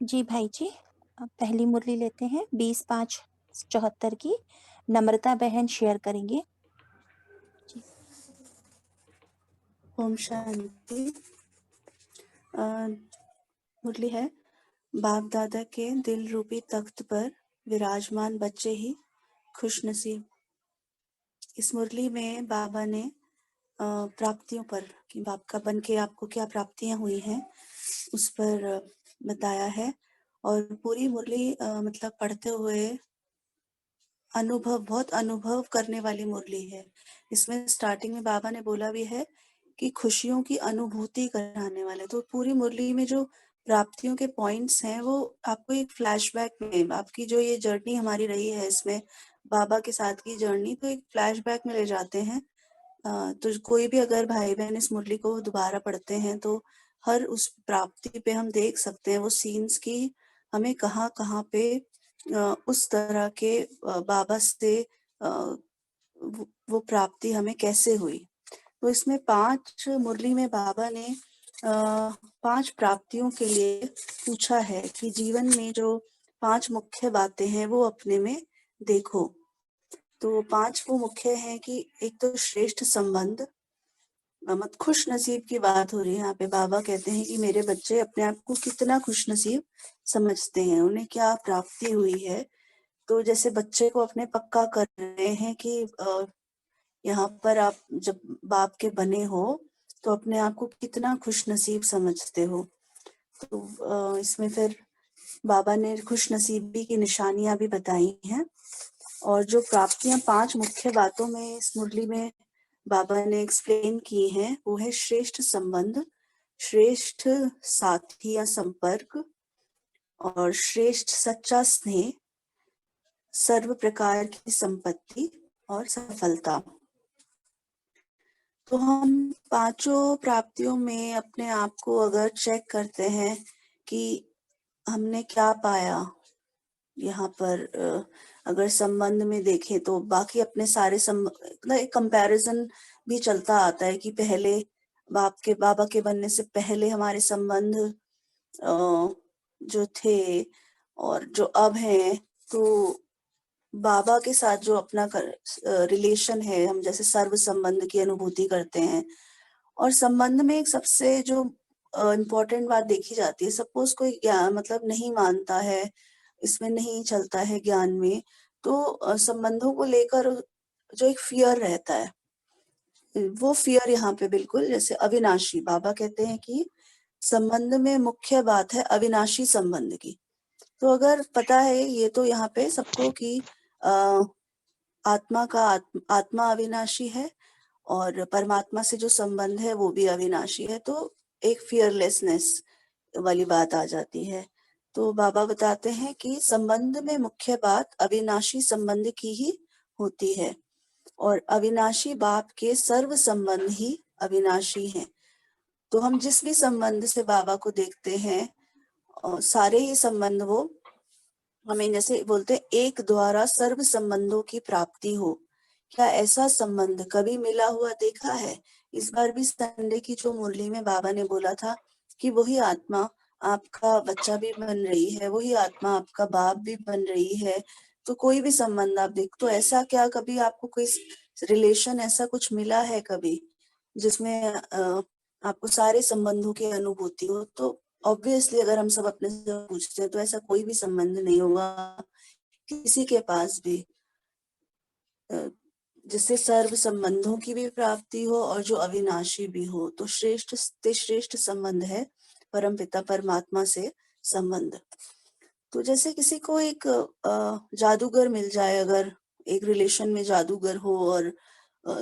जी भाई जी, अब पहली मुरली लेते हैं 20/5/74 की। नम्रता बहन शेयर करेंगे जी। ओम शांति। मुरली है, बाप दादा के दिल रूपी तख्त पर विराजमान बच्चे ही खुश नसीब। इस मुरली में बाबा ने प्राप्तियों पर कि बाप का बन के आपको क्या प्राप्तियां हुई हैं उस पर बताया है। और पूरी मुरली मतलब पढ़ते हुए बहुत अनुभव करने वाली मुरली है। इसमें स्टार्टिंग में बाबा ने बोला भी है कि खुशियों की अनुभूति कराने वाले। तो पूरी मुरली में जो प्राप्तियों के पॉइंट्स हैं वो आपको एक फ्लैशबैक में आपकी जो ये जर्नी हमारी रही है इसमें बाबा के साथ की जर्नी, तो एक फ्लैशबैक में ले जाते हैं। तो कोई भी अगर भाई बहन इस मुरली को दोबारा पढ़ते हैं तो हर उस प्राप्ति पे हम देख सकते हैं वो सीन्स की हमें कहाँ कहाँ पे उस तरह के बाबा से वो प्राप्ति हमें कैसे हुई। तो इसमें 5 मुरली में बाबा ने 5 प्राप्तियों के लिए पूछा है कि जीवन में जो 5 मुख्य बातें हैं वो अपने में देखो। तो 5 वो मुख्य हैं कि एक तो श्रेष्ठ संबंध, मत खुश नसीब की बात हो रही है यहाँ पे। बाबा कहते हैं कि मेरे बच्चे अपने आप को कितना खुश नसीब समझते हैं, उन्हें क्या प्राप्ति हुई है। तो जैसे बच्चे को अपने पक्का कर रहे हैं कि यहाँ पर आप जब बाप के बने हो तो अपने आप को कितना खुश नसीब समझते हो। तो इसमें फिर बाबा ने खुश नसीबी की निशानियां भी बताई हैं। और जो प्राप्तियां 5 मुख्य बातों में इस मुरली में बाबा ने एक्सप्लेन की हैं वो है श्रेष्ठ संबंध, श्रेष्ठ साथी या संपर्क, और श्रेष्ठ सच्चा स्नेह, सर्व प्रकार की संपत्ति और सफलता। तो हम 5 प्राप्तियों में अपने आप को अगर चेक करते हैं कि हमने क्या पाया यहाँ पर, अगर संबंध में देखें तो बाकी अपने सारे एक कंपैरिजन भी चलता आता है कि पहले बाबा के बनने से पहले हमारे संबंध जो थे और जो अब हैं, तो बाबा के साथ जो अपना रिलेशन है, हम जैसे सर्व संबंध की अनुभूति करते हैं। और संबंध में एक सबसे जो इम्पोर्टेंट बात देखी जाती है, सपोज कोई मतलब नहीं मानता है, इसमें नहीं चलता है ज्ञान में, तो संबंधों को लेकर जो एक फियर रहता है, वो फियर यहाँ पे बिल्कुल जैसे अविनाशी। बाबा कहते हैं कि संबंध में मुख्य बात है अविनाशी संबंध की। तो अगर पता है ये तो यहाँ पे सबको कि आत्मा अविनाशी है और परमात्मा से जो संबंध है वो भी अविनाशी है, तो एक फियरलेसनेस वाली बात आ जाती है। तो बाबा बताते हैं कि संबंध में मुख्य बात अविनाशी संबंध की ही होती है और अविनाशी बाप के सर्व संबंध ही अविनाशी हैं। तो हम जिस भी संबंध से बाबा को देखते हैं सारे ही संबंध वो हमें जैसे बोलते हैं एक द्वारा सर्व संबंधों की प्राप्ति हो। क्या ऐसा संबंध कभी मिला हुआ देखा है? इस बार भी संडे की जो मुरली में बाबा ने बोला था कि वही आत्मा आपका बच्चा भी बन रही है, वही आत्मा आपका बाप भी बन रही है। तो कोई भी संबंध आप देख, तो ऐसा क्या कभी आपको कोई रिलेशन ऐसा कुछ मिला है कभी जिसमें आपको सारे संबंधों की अनुभूति हो? तो ऑब्वियसली अगर हम सब अपने से पूछते हैं तो ऐसा कोई भी संबंध नहीं होगा किसी के पास भी जिससे सर्व संबंधों की भी प्राप्ति हो और जो अविनाशी भी हो। तो श्रेष्ठ संबंध है परम पिता परमात्मा से संबंध। तो जैसे किसी को एक जादूगर मिल जाए, अगर एक रिलेशन में जादूगर हो, और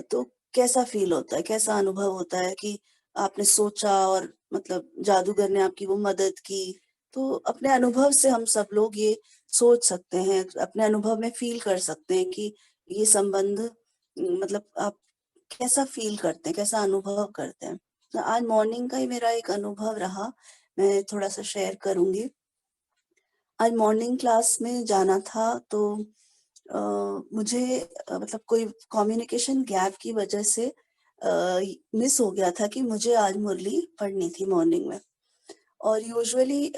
तो कैसा फील होता है, कैसा अनुभव होता है कि आपने सोचा और मतलब जादूगर ने आपकी वो मदद की। तो अपने अनुभव से हम सब लोग ये सोच सकते हैं, अपने अनुभव में फील कर सकते हैं कि ये संबंध मतलब आप कैसा फील करते हैं, कैसा अनुभव करते हैं। तो आज मॉर्निंग का ही मेरा एक अनुभव रहा, मैं थोड़ा सा शेयर करूंगी। आज मॉर्निंग क्लास में जाना था तो मुझे मतलब कोई कम्युनिकेशन गैप की वजह से मिस हो गया था कि मुझे आज मुरली पढ़नी थी मॉर्निंग में। और यूजुअली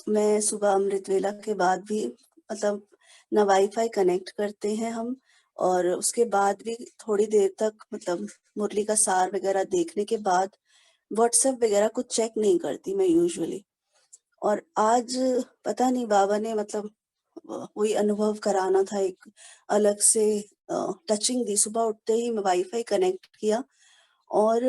मैं सुबह अमृत वेला के बाद भी मतलब ना वाईफाई कनेक्ट करते हैं हम, और उसके बाद भी थोड़ी देर तक मतलब मुरली का सार वगैरह देखने के बाद व्हाट्सएप वगैरह कुछ चेक नहीं करती मैं यूजुअली। और आज पता नहीं बाबा ने मतलब वही अनुभव कराना था, एक अलग से टचिंग दी। सुबह उठते ही मैं वाईफाई कनेक्ट किया और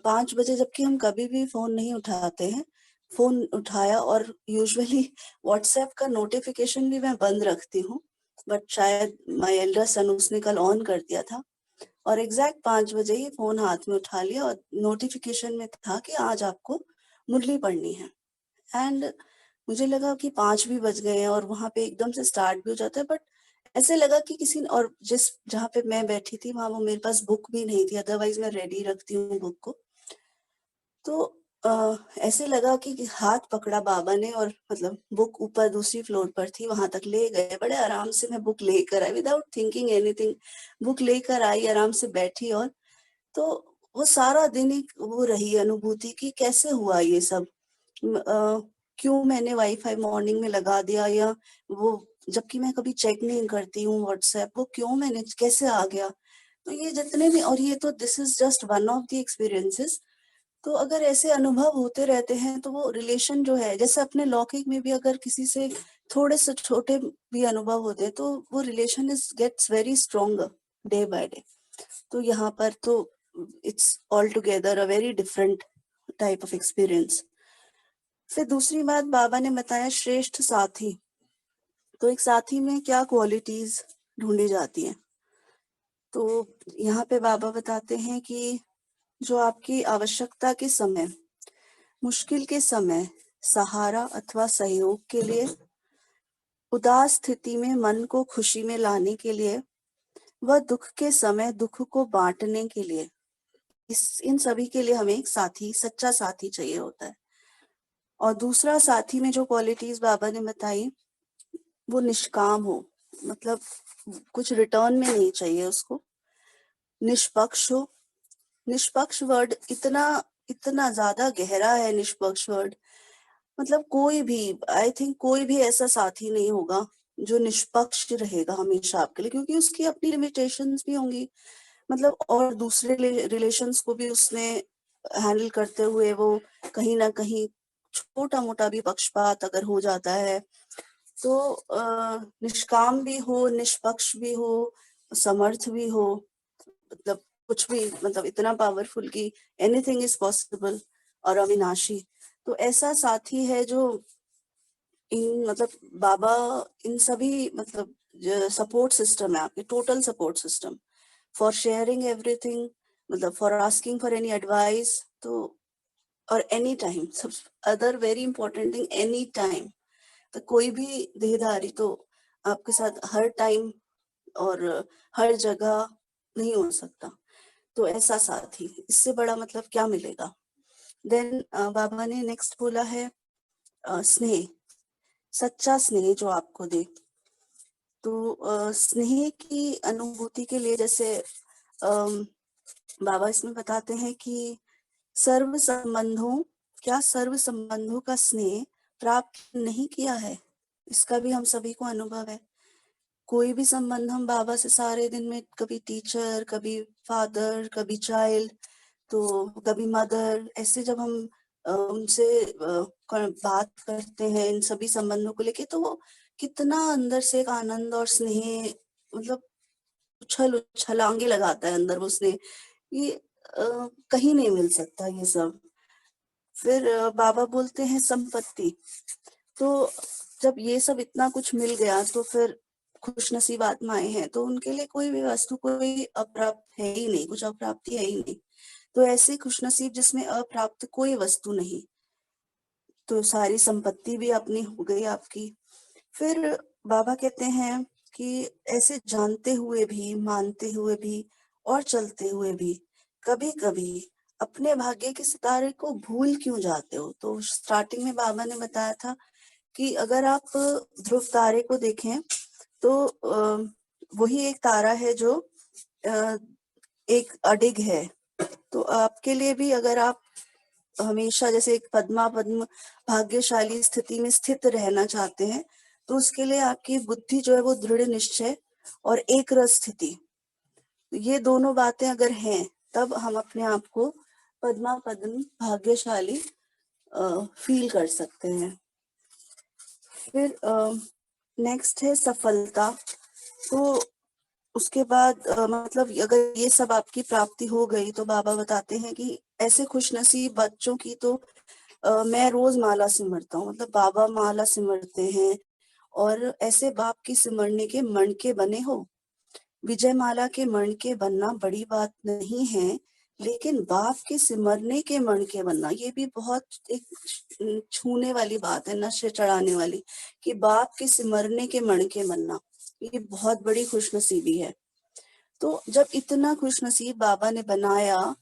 5 बजे, जबकि हम कभी भी फ़ोन नहीं उठाते हैं, फ़ोन उठाया और यूजुअली व्हाट्सएप का नोटिफ़िकेशन भी मैं बंद रखती हूँ, बट शायद माय एल्डर सन उसने कल ऑन कर दिया था और एग्ज़ैक्ट 5 बजे ही फ़ोन हाथ में उठा लिया और नोटिफ़िकेशन में था कि आज आपको मुरली पढ़नी है। एंड मुझे लगा कि 5 भी बज गए हैं और वहाँ पे एकदम से स्टार्ट भी हो जाता है, बट ऐसे लगा कि किसी ने, और जिस जहाँ पे मैं बैठी थी वहाँ वो मेरे पास बुक भी नहीं थी, अदरवाइज़ मैं रेडी रखती हूँ बुक को। तो ऐसे लगा कि हाथ पकड़ा बाबा ने और मतलब बुक ऊपर दूसरी फ्लोर पर थी, वहाँ तक ले गए। बड़े आराम से मैं बुक लेकर आई विदाउट थिंकिंग एनीथिंग। बुक लेकर आई, आराम से बैठी और तो वो सारा दिन एक वो रही अनुभूति कि कैसे हुआ ये सब। क्यों मैंने वाईफाई मॉर्निंग में लगा दिया, या वो जबकि मैं कभी चेक नहीं करती हूँ व्हाट्सएप, वो क्यों मैंने कैसे आ गया। तो ये जितने भी, और ये तो this is just one of the experiences. तो अगर ऐसे अनुभव होते रहते हैं तो वो रिलेशन जो है, जैसे अपने लौकिक में भी अगर किसी से थोड़े से छोटे भी अनुभव होते हैं तो वो relation is gets very stronger day by day. तो यहाँ पर तो it's all together a very different type of experience. फिर दूसरी बात बाबा ने बताया श्रेष्ठ साथी। तो एक साथी में क्या क्वालिटीज ढूंढी जाती हैं, तो यहाँ पे बाबा बताते हैं कि जो आपकी आवश्यकता के समय, मुश्किल के समय सहारा अथवा सहयोग के लिए, उदास स्थिति में मन को खुशी में लाने के लिए, व दुख के समय दुख को बांटने के लिए, इस इन सभी के लिए हमें एक साथी, सच्चा साथी चाहिए होता है। और दूसरा साथी में जो क्वालिटीज बाबा ने बताई वो निष्काम हो, मतलब कुछ रिटर्न में नहीं चाहिए उसको। निष्पक्ष हो। निष्पक्ष वर्ड इतना इतना ज्यादा गहरा है, निष्पक्ष वर्ड। मतलब कोई भी, आई थिंक कोई भी ऐसा साथी नहीं होगा जो निष्पक्ष रहेगा हमेशा आपके लिए, क्योंकि उसकी अपनी लिमिटेशंस भी होंगी। मतलब और दूसरे रिलेशंस को भी उसने हैंडल करते हुए वो कहीं ना कहीं छोटा मोटा भी पक्षपात अगर हो जाता है तो निष्काम भी हो, निष्पक्ष भी हो, समर्थ भी हो, मतलब कुछ भी, मतलब इतना पावरफुल कि एनीथिंग इज पॉसिबल, और अविनाशी। तो ऐसा साथी है जो इन मतलब बाबा इन सभी मतलब सपोर्ट सिस्टम है आपके, total support system for sharing everything, मतलब for asking for any advice, तो और एनी टाइम, सब other very important thing, any time. तो कोई भी देहधारी तो आपके साथ हर टाइम और हर जगह नहीं हो सकता। तो ऐसा साथी, इससे बड़ा मतलब क्या मिलेगा। देन बाबा ने नेक्स्ट बोला है स्नेह, सच्चा स्नेह जो आपको दे। तो स्नेह की अनुभूति के लिए जैसे बाबा इसमें बताते हैं कि सर्व संबंधों, क्या सर्व संबंधों का स्नेह प्राप्त नहीं किया है। इसका भी हम सभी को अनुभव है। कोई भी संबंध हम बाबा से सारे दिन में, कभी टीचर, कभी फादर, कभी चाइल्ड, तो कभी मदर, ऐसे जब हम उनसे बात करते हैं इन सभी संबंधों को लेके, तो वो कितना अंदर से एक आनंद और स्नेह, मतलब छलांगे लगाता है अंदर वो स्नेह। ये कहीं नहीं मिल सकता ये सब। फिर बाबा बोलते हैं संपत्ति। तो जब ये सब इतना कुछ मिल गया तो फिर खुश नसीब आत्माएं हैं तो उनके लिए कोई भी वस्तु कोई अप्राप्त है ही नहीं, कुछ अप्राप्ति है ही नहीं। तो ऐसे खुश नसीब जिसमें अप्राप्त कोई वस्तु नहीं, तो सारी संपत्ति भी अपनी हो गई आपकी। फिर बाबा कहते हैं कि ऐसे जानते हुए भी, मानते हुए भी और चलते हुए भी कभी कभी अपने भाग्य के सितारे को भूल क्यों जाते हो। तो स्टार्टिंग में बाबा ने बताया था कि अगर आप ध्रुव तारे को देखें तो वही एक तारा है जो एक अडिग है। तो आपके लिए भी अगर आप हमेशा जैसे एक पद्मा पद्म भाग्यशाली स्थिति में स्थित रहना चाहते हैं, तो उसके लिए आपकी बुद्धि जो है वो दृढ़ निश्चय और एक रस स्थिति, ये दोनों बातें अगर हैं, तब हम अपने आप को पद्मा पद्म भाग्यशाली फील कर सकते हैं। फिर नेक्स्ट है सफलता। तो उसके बाद मतलब अगर ये सब आपकी प्राप्ति हो गई, तो बाबा बताते हैं कि ऐसे खुशनसीब बच्चों की तो मैं रोज माला सिमरता हूँ। मतलब बाबा माला सिमरते हैं, और ऐसे बाप की सिमरने के मणके बने हो। विजय माला के मणके बनना बड़ी बात नहीं है, लेकिन बाप के सिमरने के मणके बनना ये भी बहुत एक छूने वाली बात है, नशे चढ़ाने वाली, कि बाप के सिमरने के मणके बनना ये बहुत बड़ी खुशनसीबी है। तो जब इतना खुशनसीब बाबा ने बनाया,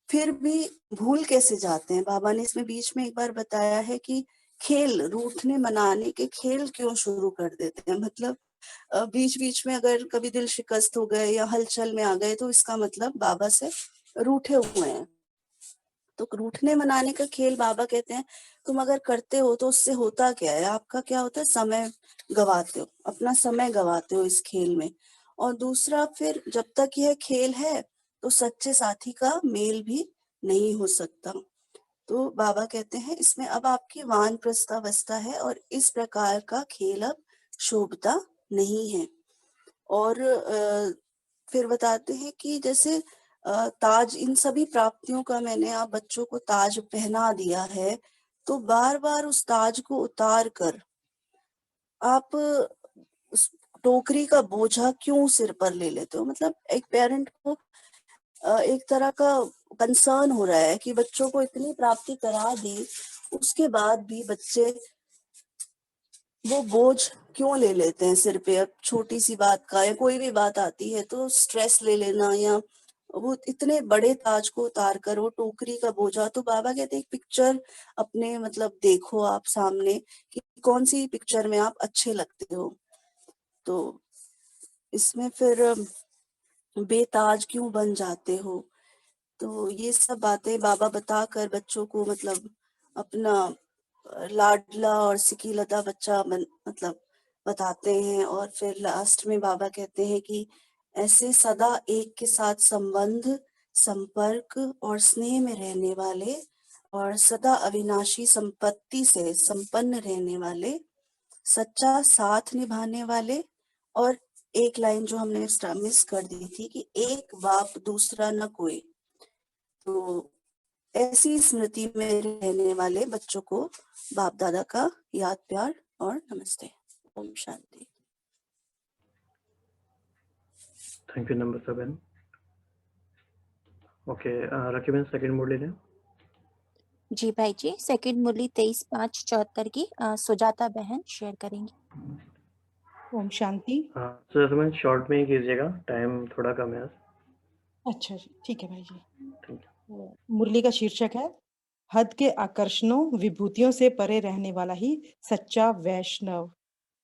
फिर भी भूल कैसे जाते हैं। बाबा ने इसमें बीच में एक बार बताया है कि खेल, रूठने मनाने के खेल क्यों शुरू कर देते हैं। मतलब बीच बीच में अगर कभी दिल शिकस्त हो गए या हलचल में आ गए, तो इसका मतलब बाबा से रूठे हुए हैं। तो रूठने मनाने का खेल बाबा कहते हैं तुम अगर करते हो तो उससे होता क्या है, आपका क्या होता है, समय गवाते हो, अपना समय गवाते हो इस खेल में। और दूसरा, फिर जब तक यह खेल है तो सच्चे साथी का मेल भी नहीं हो सकता। तो बाबा कहते हैं इसमें अब आपकी वानप्रस्थ अवस्था है, और इस प्रकार का खेल अब शोभता नहीं है। और फिर बताते हैं कि जैसे ताज, इन सभी प्राप्तियों का मैंने आप बच्चों को ताज पहना दिया है, तो बार बार उस ताज को उतार कर आप उस टोकरी का बोझा क्यों सिर पर ले लेते हो। मतलब एक पेरेंट को एक तरह का कंसर्न हो रहा है कि बच्चों को इतनी प्राप्ति करा दी, उसके बाद भी बच्चे वो बोझ क्यों ले लेते हैं सिर पे। अब छोटी सी बात का या कोई भी बात आती है तो स्ट्रेस ले लेना, या वो इतने बड़े ताज को उतार कर वो टोकरी का बोझा। तो बाबा कहते हैं एक पिक्चर अपने मतलब देखो आप सामने कि कौन सी पिक्चर में आप अच्छे लगते हो। तो इसमें फिर बेताज क्यों बन जाते हो। तो ये सब बातें बाबा बताकर बच्चों को मतलब अपना लाडला और सिकीलता बच्चा मतलब बताते हैं। और फिर लास्ट में बाबा कहते हैं कि ऐसे सदा एक के साथ संबंध, संपर्क और स्नेह में रहने वाले, और सदा अविनाशी संपत्ति से संपन्न रहने वाले, सच्चा साथ निभाने वाले, और एक लाइन जो हमने मिस कर दी थी कि एक बाप दूसरा न कोई। तो ऐसी स्मृति में रहने वाले बच्चों को बाप दादा का याद, प्यार और नमस्ते। ओम शांति। थैंक यू नम्रता बहन। ओके, रकी बहन सेकंड मोड ले लें। जी भाई जी, सेकंड मुरली 23/5/74 की सुजाता बहन शेयर करेंगी। ओम शांति। सुजाता बहन शॉर्ट में ही कीजिएगा, टाइम थोड़ा कम है आज। अच्छा जी, ठीक है भाई जी। Thank you. मुरली का शीर्षक है हद के आकर्षणों विभूतियों से परे रहने वाला ही सच्चा वैष्णव।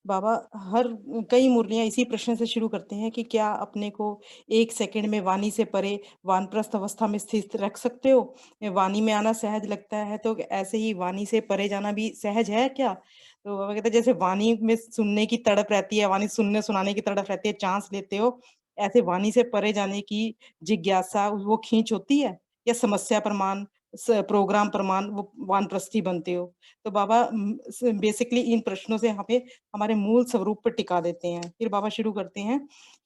बाबा हर कई मुरलियां इसी प्रश्न से शुरू करते हैं कि क्या अपने को एक सेकंड में वाणी से परे वानप्रस्थ अवस्था में स्थित रख सकते हो। वाणी में आना सहज लगता है, तो ऐसे ही वाणी से परे जाना भी सहज है क्या। तो बाबा कहते हैं जैसे वाणी में सुनने की तड़प रहती है, वाणी सुनने सुनाने की तड़प रहती है, चांस लेते हो, ऐसे वाणी से परे जाने की जिज्ञासा, वो खींच होती है, या समस्या प्रमाण प्रोग्राम प्रमाण वो वानप्रस्थी बनते हो। तो बाबा बेसिकली इन प्रश्नों से हमें हमारे मूल स्वरूप पर टिका देते हैं। फिर बाबा शुरू करते हैं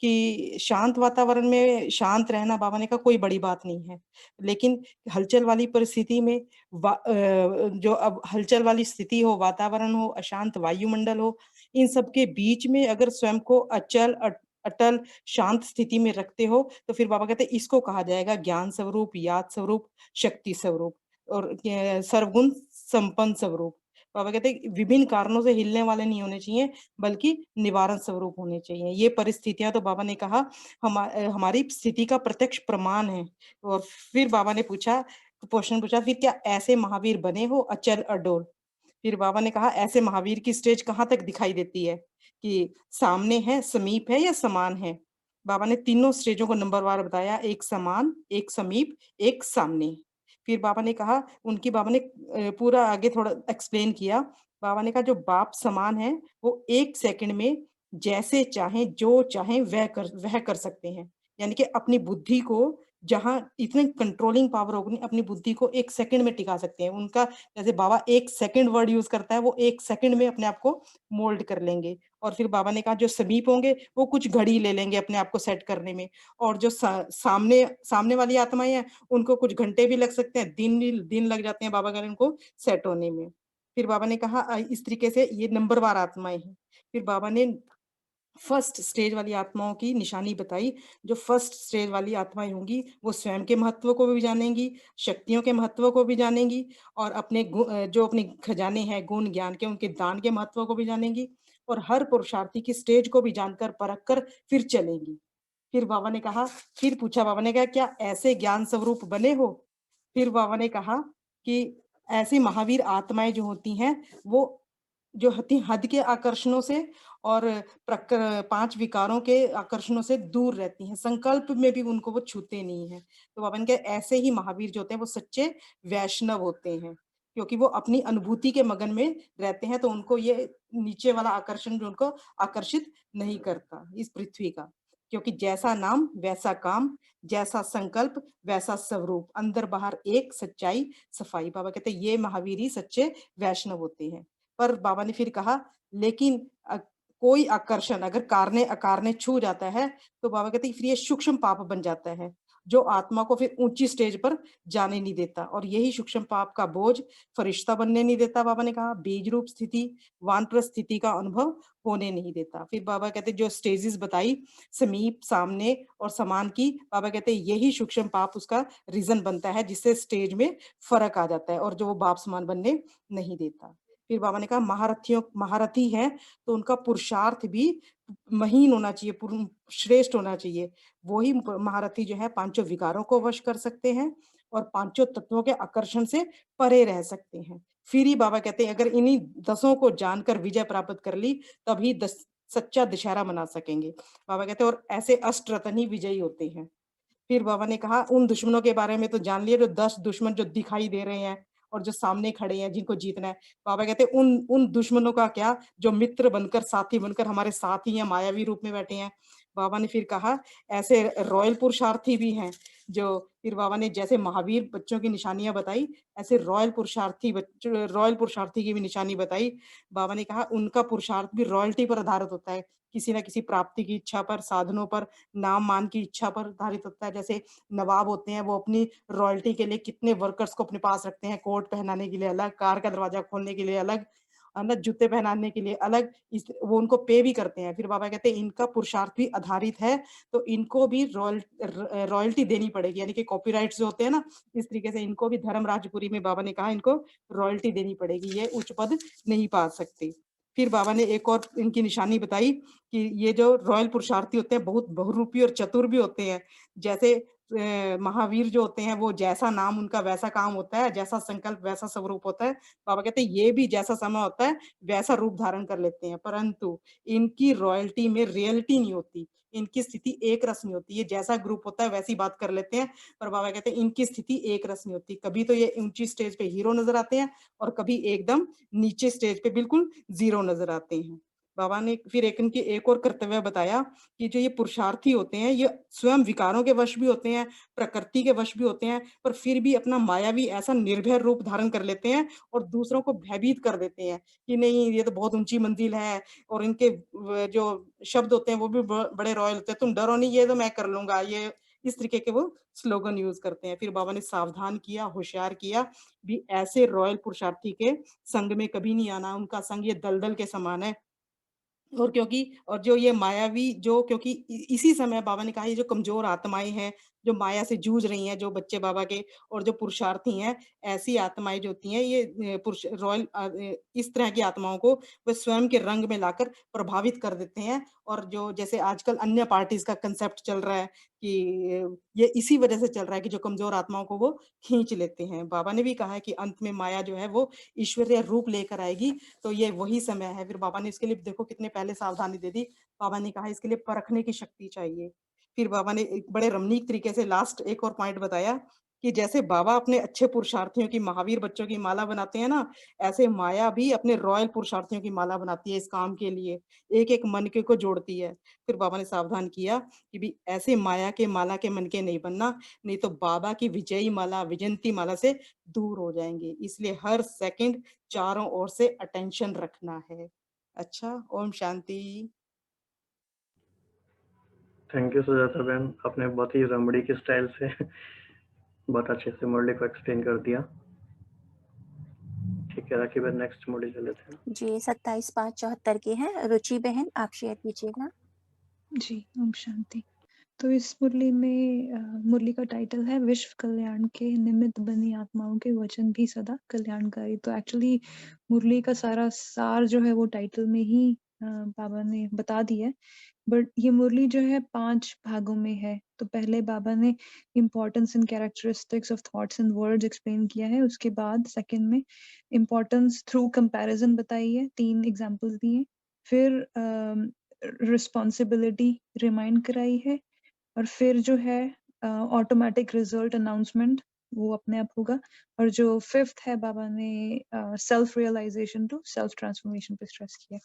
कि शांत वातावरण में शांत रहना, बाबा ने कहा कोई बड़ी बात नहीं है, लेकिन हलचल वाली परिस्थिति में जो अब हलचल वाली स्थिति हो, वातावरण हो, अशांत वायुमंडल हो, इन सब के बीच में अगर स्वयं को अचल अटल शांत स्थिति में रखते हो, तो फिर बाबा कहते हैं इसको कहा जाएगा ज्ञान स्वरूप, याद स्वरूप, शक्ति स्वरूप और सर्वगुण संपन्न स्वरूप। बाबा कहते हैं विभिन्न कारणों से हिलने वाले नहीं होने चाहिए, बल्कि निवारण स्वरूप होने चाहिए। ये परिस्थितियां, तो बाबा ने कहा हमारी स्थिति का प्रत्यक्ष प्रमाण है। और फिर बाबा ने क्वेश्चन पूछा, फिर क्या ऐसे महावीर बने हो अचल अडोल। फिर बाबा ने कहा ऐसे महावीर की स्टेज कहाँ तक दिखाई देती है, कि सामने है, समीप है या समान है। बाबा ने तीनों स्टेजों को नंबरवार बताया, एक समान, एक समीप, एक सामने। फिर बाबा ने कहा बाबा ने पूरा आगे थोड़ा एक्सप्लेन किया। बाबा ने कहा जो बाप समान है, वो 1 सेकंड में जैसे चाहें, जो चाहें वह कर सकते हैं। यानी कि अपनी बुद्धि को जहाँ इतनी कंट्रोलिंग पावर होगी, अपनी बुद्धि को 1 सेकंड में टिका सकते हैं। उनका जैसे बाबा 1 सेकंड वर्ड यूज़ करता है, वो 1 सेकंड में अपने आप को मोल्ड कर लेंगे। और फिर बाबा ने कहा जो समीप होंगे, वो कुछ घड़ी ले लेंगे अपने आप को सेट करने में, और जो सामने सामने वाली आत्माएँ हैं, उनको कुछ घंटे भी लग सकते हैं, दिन लग जाते हैं बाबा कह रहे हैं उनको सेट होने में। फिर बाबा ने कहा इस तरीके से ये नंबरवार आत्माएँ हैं। फिर बाबा ने फर्स्ट स्टेज वाली आत्माओं की निशानी बताई। जो फर्स्ट स्टेज वाली आत्माएँ होंगी, वो स्वयं के महत्व को भी जानेंगी, शक्तियों के महत्व को भी जानेंगी, और जो अपने खजाने हैं गुण ज्ञान के, उनके दान के महत्व को भी जानेंगी, और हर पुरुषार्थी की स्टेज को भी जानकर परख कर फिर चलेंगी। फिर बाबा ने कहा फिर पूछा बाबा ने कहा, "क्या ऐसे ज्ञान स्वरूप बने हो?" फिर बाबा ने कहा कि ऐसी महावीर आत्माएँ जो होती हैं, वो जो हति हद के आकर्षणों से और 5 विकारों के आकर्षणों से दूर रहती हैं, संकल्प में भी उनको वो छूते नहीं हैं। तो बाबा ने कहा ऐसे ही महावीर जो होते हैं, वो सच्चे वैष्णव होते हैं, क्योंकि वो अपनी अनुभूति के मगन में रहते हैं, तो उनको ये नीचे वाला आकर्षण जो उनको आकर्षित नहीं करता, इस पृथ्वी का। क्योंकि जैसा नाम वैसा काम, जैसा संकल्प वैसा स्वरूप, अंदर बाहर एक, सच्चाई, सफाई। बाबा कहते हैं ये महावीर ही सच्चे वैष्णव होते हैं। पर बाबा ने फिर कहा लेकिन कोई आकर्षण अगर कारणे अकारणे छू जाता है, तो बाबा कहते हैं फिर ये सूक्ष्म पाप बन जाता है, जो आत्मा को फिर ऊँची स्टेज पर जाने नहीं देता, और यही सूक्ष्म पाप का बोझ फरिश्ता बनने नहीं देता। बाबा ने कहा बीज रूप स्थिति, वानप्रस्थ स्थिति का अनुभव होने नहीं देता। फिर बाबा कहते हैं जो स्टेजेस बताई समीप, सामने और समान की, बाबा कहते हैं यही सूक्ष्म पाप उसका रीज़न बनता है, जिससे स्टेज में फ़र्क आ जाता है और जो वो बाप समान बनने नहीं देता। फिर बाबा ने कहा महारथी हैं, तो उनका पुरुषार्थ भी महीन होना चाहिए, श्रेष्ठ होना चाहिए। वो ही महारथी जो है पाँचों विकारों को वश कर सकते हैं और पाँचों तत्वों के आकर्षण से परे रह सकते हैं। फिर ही बाबा कहते हैं अगर इन्हीं 10 को जानकर विजय प्राप्त कर ली, तभी सच्चा दशहरा मना सकेंगे। बाबा कहते हैं और ऐसे अष्टरत्न ही विजयी होते हैं। फिर बाबा ने कहा उन दुश्मनों के बारे में तो जान लिया, जो 10 दुश्मन जो दिखाई दे रहे हैं और जो सामने खड़े हैं जिनको जीतना है। बाबा कहते हैं उन उन दुश्मनों का क्या, जो मित्र बनकर, साथी बनकर हमारे साथ ही हैं, मायावी रूप में बैठे हैं। बाबा ने फिर कहा ऐसे रॉयल पुरुषार्थी भी हैं, जो फिर बाबा ने जैसे महावीर बच्चों की निशानियाँ बताई, ऐसे रॉयल पुरुषार्थी की भी निशानी बताई। बाबा ने कहा उनका पुरुषार्थ भी रॉयल्टी पर आधारित होता है, किसी न किसी प्राप्ति की इच्छा पर, साधनों पर, नाम-मान की इच्छा पर आधारित होता है। जैसे नवाब होते हैं, वो अपनी रॉयल्टी के लिए कितने वर्कर्स को अपने पास रखते हैं, कोट पहनाने के लिए अलग, कार का दरवाज़ा खोलने के लिए अलग, है ना, जूते पहनाने के लिए अलग, वो उनको पे भी करते हैं। फिर बाबा कहते हैं इनका पुरुषार्थ भी आधारित है, तो इनको भी रॉयल्टी देनी पड़ेगी, यानी कि कॉपीराइट्स जो होते हैं ना, इस तरीके से इनको भी धर्म राजपुरी में बाबा ने कहा इनको रॉयल्टी देनी पड़ेगी, ये उच्च पद नहीं पा सकते। फिर बाबा ने एक और इनकी निशानी बताई कि ये जो रॉयल पुरुषार्थी होते हैं बहुत बहुरूपी और चतुर भी होते हैं। जैसे महावीर जो होते हैं वो जैसा नाम उनका वैसा काम होता है, जैसा संकल्प वैसा स्वरूप होता है। बाबा कहते हैं ये भी जैसा समय होता है वैसा रूप धारण कर लेते हैं, परंतु इनकी रॉयल्टी में रियलिटी नहीं होती, इनकी स्थिति एक रस नहीं होती। ये जैसा ग्रुप होता है वैसी बात कर लेते हैं, पर बाबा कहते हैं इनकी स्थिति एक रस नहीं होती। कभी तो ये ऊँची स्टेज पे हीरो नज़र आते हैं और कभी एकदम नीचे स्टेज पे बिल्कुल ज़ीरो नज़र आते हैं। बाबा ने फिर इनकी एक और कर्तव्य बताया कि जो ये पुरुषार्थी होते हैं, ये स्वयं विकारों के वश भी होते हैं, प्रकृति के वश भी होते हैं, पर फिर भी अपना मायावी ऐसा निर्भय रूप धारण कर लेते हैं और दूसरों को भयभीत कर देते हैं कि नहीं ये तो बहुत ऊँची मंजिल है, और इनके जो शब्द होते हैं वो भी बड़े रॉयल होते हैं, तुम डरो नहीं ये तो मैं कर लूँगा, ये इस तरीके के वो स्लोगन यूज़ करते हैं। फिर बाबा ने सावधान किया, होशियार किया, भी ऐसे रॉयल पुरुषार्थी के संग में कभी नहीं आना, उनका संग ये दलदल के समान है। और जो ये मायावी जो क्योंकि इसी समय बाबा ने कहा ये जो कमज़ोर आत्माएँ हैं, जो माया से जूझ रही हैं, जो बच्चे बाबा के और जो पुरुषार्थी हैं, ऐसी आत्माएँ जो होती हैं ये इस तरह की आत्माओं को वे स्वयं के रंग में लाकर प्रभावित कर देते हैं, और जो जैसे आजकल अन्य पार्टीज़ का कांसेप्ट चल रहा है कि ये इसी वज़ह से चल रहा है कि जो कमज़ोर आत्माओं को वो खींच लेते हैं। बाबा ने भी कहा है कि अंत में माया जो है वो ईश्वरीय रूप लेकर आएगी, तो ये वही समय है। फिर बाबा ने इसके लिए देखो कितने पहले सावधानी दे दी। बाबा ने कहा इसके लिए परखने की शक्ति चाहिए। फिर बाबा ने एक बड़े रमणीक तरीके से लास्ट एक और पॉइंट बताया कि जैसे बाबा अपने अच्छे पुरुषार्थियों की, महावीर बच्चों की माला बनाते हैं ना, ऐसे माया भी अपने रॉयल पुरुषार्थियों की माला बनाती है इस काम के लिए, एक-एक मनके को जोड़ती है। फिर बाबा ने सावधान किया कि भई ऐसे माया के माला के मनके नहीं बनना, नहीं तो बाबा की विजयी माला, विजयंती माला से दूर हो जाएँगे। इसलिए हर सेकंड चारों ओर से अटेंशन रखना है। अच्छा, ओम शांति। थैंक यू सुजाता बहन, आपने बहुत ही रमड़ी की स्टाइल से बहुत अच्छे से मुरली को एक्सप्लेन कर दिया। ठीक है, राखी बहन नेक्स्ट मुरली ले लेते हैं। जी 27/5/74 के हैं। रुचि बहन आप शेयर कीजिएगा। जी, ओम शांति। तो इस मुरली में मुरली का टाइटल है विश्व कल्याण के निमित्त बनी आत्माओं के वचन भी सदा कल्याणकारी। तो एक्चुअली मुरली का सारा सार जो है वो टाइटल में ही बाबा ने बता दिया है। बट ये मुरली जो है 5 भागों में है। तो पहले बाबा ने importance and characteristics of thoughts and words explain किया है। उसके बाद सेकंड में इम्पोर्टेंस थ्रू कंपैरिजन बताई है, 3 एग्जांपल्स दिए। फिर रिस्पॉन्सिबिलिटी रिमाइंड कराई है और फिर जो है ऑटोमेटिक रिजल्ट अनाउंसमेंट वो अपने आप होगा। और जो फिफ्थ है बाबा ने self realisation to self transformation पे स्ट्रेस किया।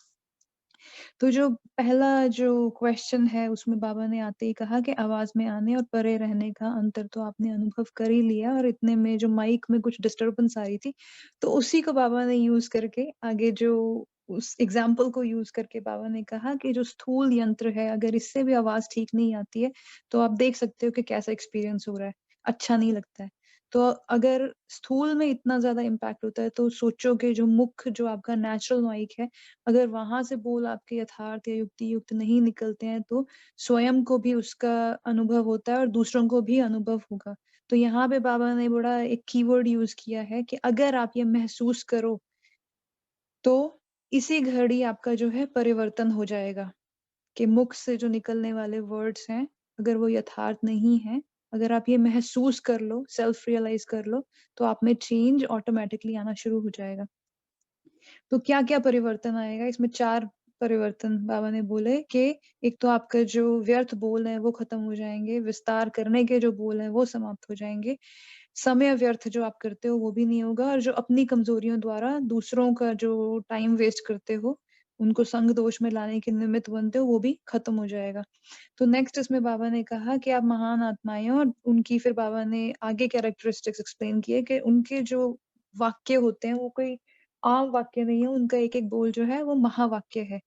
तो जो पहला जो क्वेश्चन है उसमें बाबा ने आते ही कहा कि आवाज में आने और परे रहने का अंतर तो आपने अनुभव कर ही लिया और इतने में जो माइक में कुछ डिस्टरबेंस आ रही थी तो उसी को बाबा ने यूज करके आगे जो उस एग्जाम्पल को यूज करके बाबा ने कहा कि जो स्थूल यंत्र है अगर इससे भी आवाज ठीक नहीं आती है तो आप देख सकते हो कि कैसा एक्सपीरियंस हो रहा है, अच्छा नहीं लगता है। तो अगर स्थूल में इतना ज्यादा इम्पैक्ट होता है तो सोचो कि जो मुख्य जो आपका नेचुरल माइक है अगर वहां से बोल आपके यथार्थ या युक्ति युक्त नहीं निकलते हैं तो स्वयं को भी उसका अनुभव होता है और दूसरों को भी अनुभव होगा। तो यहाँ पे बाबा ने बड़ा एक कीवर्ड यूज किया है कि अगर आप ये महसूस करो तो इसी घड़ी आपका जो है परिवर्तन हो जाएगा कि मुख से जो निकलने वाले वर्ड्स हैं अगर वो यथार्थ नहीं है, अगर आप ये महसूस कर लो, सेल्फ रियलाइज कर लो तो आप में चेंज ऑटोमेटिकली आना शुरू हो जाएगा। तो क्या-क्या परिवर्तन आएगा? इसमें 4 परिवर्तन बाबा ने बोले कि एक तो आपका जो व्यर्थ बोल है वो खत्म हो जाएँगे, विस्तार करने के जो बोल हैं वो समाप्त हो जाएँगे, समय व्यर्थ जो आप करते हो वो भी नहीं होगा और जो अपनी कमज़ोरियों द्वारा दूसरों का जो टाइम वेस्ट करते हो, उनको संग दोष में लाने के निमित्त बनते हो वो भी खत्म हो जाएगा। तो नेक्स्ट इसमें बाबा ने कहा कि आप महान आत्माएँ हो और उनकी फिर बाबा ने आगे कैरेक्टरिस्टिक्स एक्सप्लेन किए कि उनके जो वाक्य होते हैं वो कोई आम वाक्य नहीं है, उनका एक-एक बोल जो है वो महावाक्य है।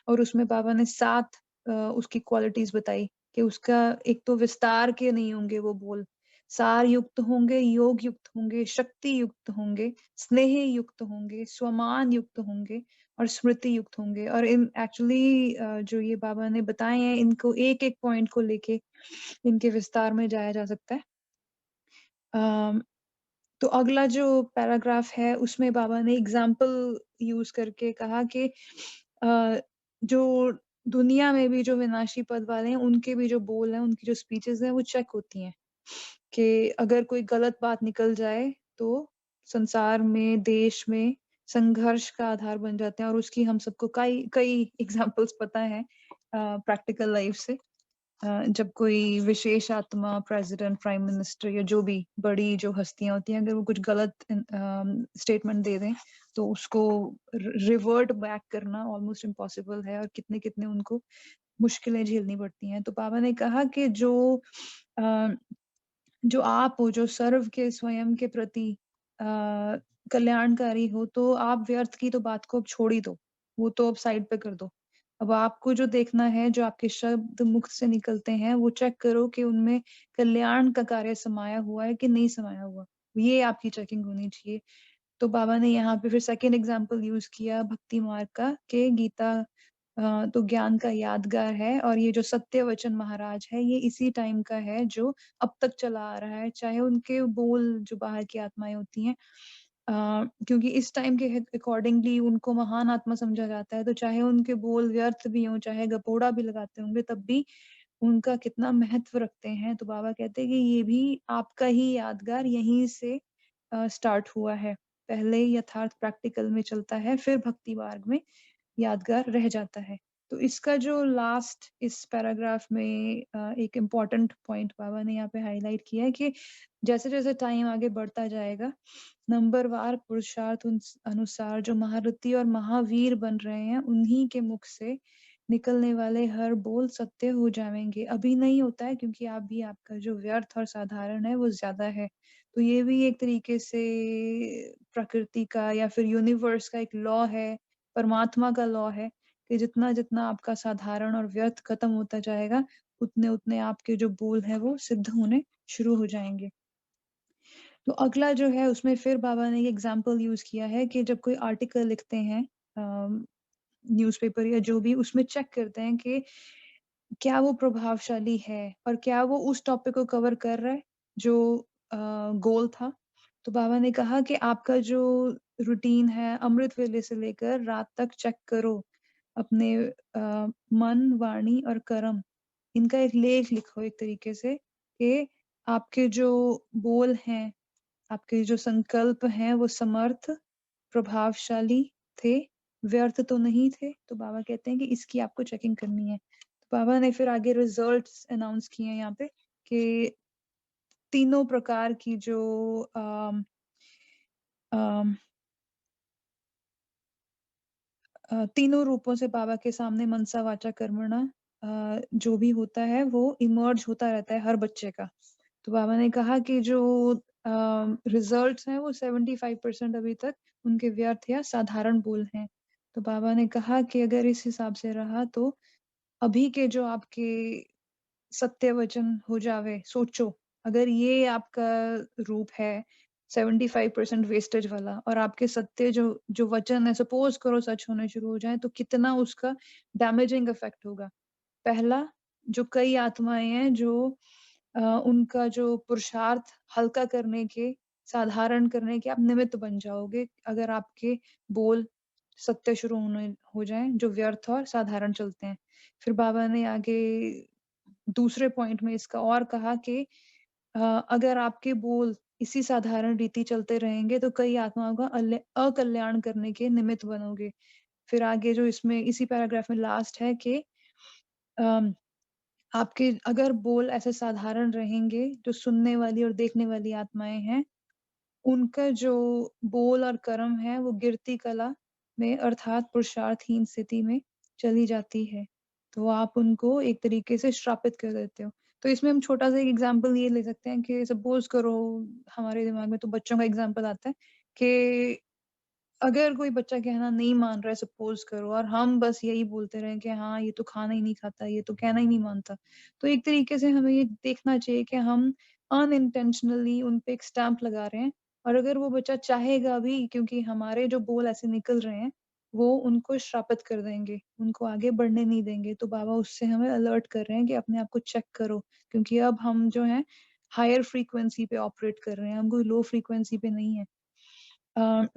और उसमें बाबा ने 7 उसकी क्वालिटीज़ बताई कि उसका एक तो विस्तार के नहीं होंगे वो बोल, सार युक्त होंगे, योग युक्त होंगे, शक्ति युक्त होंगे, स्नेह युक्त होंगे, स्वमान युक्त होंगे और स्मृति युक्त होंगे। और इन एक्चुअली जो ये बाबा ने बताए हैं इनको एक-एक पॉइंट को लेके इनके विस्तार में जाया जा सकता है। अ तो अगला जो पैराग्राफ है उसमें बाबा ने एग्जाम्पल यूज करके कहा कि जो दुनिया में भी जो विनाशी पद वाले हैं उनके भी जो बोल हैं उनकी जो स्पीचेस हैं वो चेक होती हैं कि अगर कोई गलत बात निकल जाए तो संसार में देश में संघर्ष का आधार बन जाते हैं और उसकी हम सबको कई कई एग्जाम्पल्स पता है प्रैक्टिकल लाइफ से। जब कोई विशेष आत्मा प्रेसिडेंट प्राइम मिनिस्टर या जो भी बड़ी जो हस्तियां होती हैं अगर वो कुछ गलत स्टेटमेंट दे दें तो उसको रिवर्ट बैक करना ऑलमोस्ट इम्पॉसिबल है और कितने कितने उनको मुश्किलें झेलनी पड़ती हैं। तो बाबा ने कहा कि अ, जो आप हो जो सर्व के स्वयं के प्रति कल्याणकारी हो तो आप व्यर्थ की तो बात को अब छोड़ ही दो, वो तो अब साइड पे कर दो। अब आपको जो देखना है जो आपके शब्द मुख से निकलते हैं वो चेक करो कि उनमें कल्याण का कार्य समाया हुआ है कि नहीं समाया हुआ, ये आपकी चेकिंग होनी चाहिए। तो बाबा ने यहाँ पे फिर सेकंड एग्जाम्पल यूज किया भक्ति मार्ग का कि गीता तो ज्ञान का यादगार है और ये जो सत्य वचन महाराज है ये इसी टाइम का है जो अब तक चला आ रहा है, चाहे उनके बोल जो बाहर की आत्माएं होती हैं क्योंकि इस टाइम के अकॉर्डिंगली उनको महान आत्मा समझा जाता है तो चाहे उनके बोल व्यर्थ भी हों चाहे गपोड़ा भी लगाते होंगे तब भी उनका कितना महत्व रखते हैं। तो बाबा कहते हैं कि ये भी आपका ही यादगार यहीं से स्टार्ट हुआ है, पहले यथार्थ प्रैक्टिकल में चलता है फिर भक्ति मार्ग में यादगार रह जाता है। तो इसका जो लास्ट इस पैराग्राफ में एक इम्पोर्टेंट पॉइंट बाबा ने यहाँ पे हाईलाइट किया है कि जैसे-जैसे टाइम आगे बढ़ता जाएगा, नंबरवार पुरुषार्थ अनुसार जो महारथी और महावीर बन रहे हैं, उन्हीं के मुख से निकलने वाले हर बोल सत्य हो जाएँगे। अभी नहीं होता है क्योंकि अभी आपका जो व्यर्थ और साधारण है वो ज़्यादा है। तो ये भी एक तरीके से प्रकृति का या फिर यूनिवर्स का एक लॉ है, परमात्मा का लॉ है कि जितना-जितना आपका साधारण और व्यर्थ खत्म होता जाएगा, उतने-उतने आपके जो बोल हैं वो सिद्ध होने शुरू हो जाएँगे। तो अगला जो है उसमें फिर बाबा ने ये एग्ज़ाम्पल यूज़ किया है कि जब कोई आर्टिकल लिखते हैं न्यूज़पेपर या जो भी उसमें चेक करते हैं कि क्या वो प्रभावशाली है और क्या वो उस टॉपिक को कवर कर रहा है जो गोल था। तो बाबा ने कहा कि आपका जो रूटीन है अमृत वेले से लेकर रात तक चेक करो अपने मन, वाणी और कर्म इनका एक लेख लिखो एक तरीके से कि आपके जो बोल हैं, आपके जो संकल्प हैं वो समर्थ, प्रभावशाली थे, व्यर्थ तो नहीं थे। तो बाबा कहते हैं कि इसकी आपको चेकिंग करनी है। तो बाबा ने फिर आगे रिजल्ट्स अनाउंस किए हैं यहाँ पे कि तीनों प्रकार की जो अम, अम, तीनों रूपों से बाबा के सामने मनसा वाचा कर्मणा जो भी होता है वो इमर्ज होता रहता है हर बच्चे का। तो बाबा ने कहा कि जो रिजल्ट्स हैं वो 75% अभी तक उनके व्यर्थ या साधारण बोल हैं। तो बाबा ने कहा कि अगर इस हिसाब से रहा तो अभी के जो आपके सत्य वचन हो जावे, सोचो अगर ये आपका रूप है 75% वेस्टेज वाला और आपके सत्य जो जो वचन है सपोज करो सच होने शुरू हो जाए तो कितना उसका डैमेजिंग इफेक्ट होगा। पहला जो कई आत्माएं हैं जो उनका जो पुरुषार्थ हल्का करने के, साधारण करने के आप निमित्त बन जाओगे अगर आपके बोल सत्य शुरू होने हो जाएँ जो व्यर्थ और साधारण चलते हैं। फिर बाबा ने आगे दूसरे पॉइंट में इसका और कहा कि अगर आपके बोल इसी साधारण रीति चलते रहेंगे तो कई आत्माओं का अकल्याण करने के निमित्त बनोगे। फिर आगे जो इसमें इसी पैराग्राफ में लास्ट है कि अम आपके अगर बोल ऐसे साधारण रहेंगे, जो सुनने वाली और देखने वाली आत्माएँ हैं, उनका जो बोल और कर्म है वो गिरती कला में अर्थात पुरुषार्थहीन स्थिति में चली जाती है। तो आप उनको एक तरीके से श्रापित कर देते हो। तो इसमें हम छोटा-सा एक एग्ज़ाम्पल ये ले सकते हैं कि सपोज़ करो हमारे दिमाग में तो बच्चों का एग्ज़ाम्पल आता है कि अगर कोई बच्चा कहना नहीं मान रहा है सपोज़ करो और हम बस यही बोलते रहें कि हाँ, ये तो खाना ही नहीं खाता, ये तो कहना ही नहीं मानता। तो एक तरीके से हमें ये देखना चाहिए कि हम अनइंटेंशनली उन पे एक स्टैम्प लगा रहे हैं और अगर वो बच्चा चाहेगा भी क्योंकि हमारे जो बोल ऐसे निकल रहे हैं, वो उनको श्रापित कर देंगे, उनको आगे बढ़ने नहीं देंगे। तो बाबा उससे हमें अलर्ट कर रहे हैं कि अपने आप को चेक करो क्योंकि अब हम जो हैं हायर फ्रीक्वेंसी पे ऑपरेट कर रहे हैं, हम कोई लो फ्रीक्वेंसी पे नहीं है।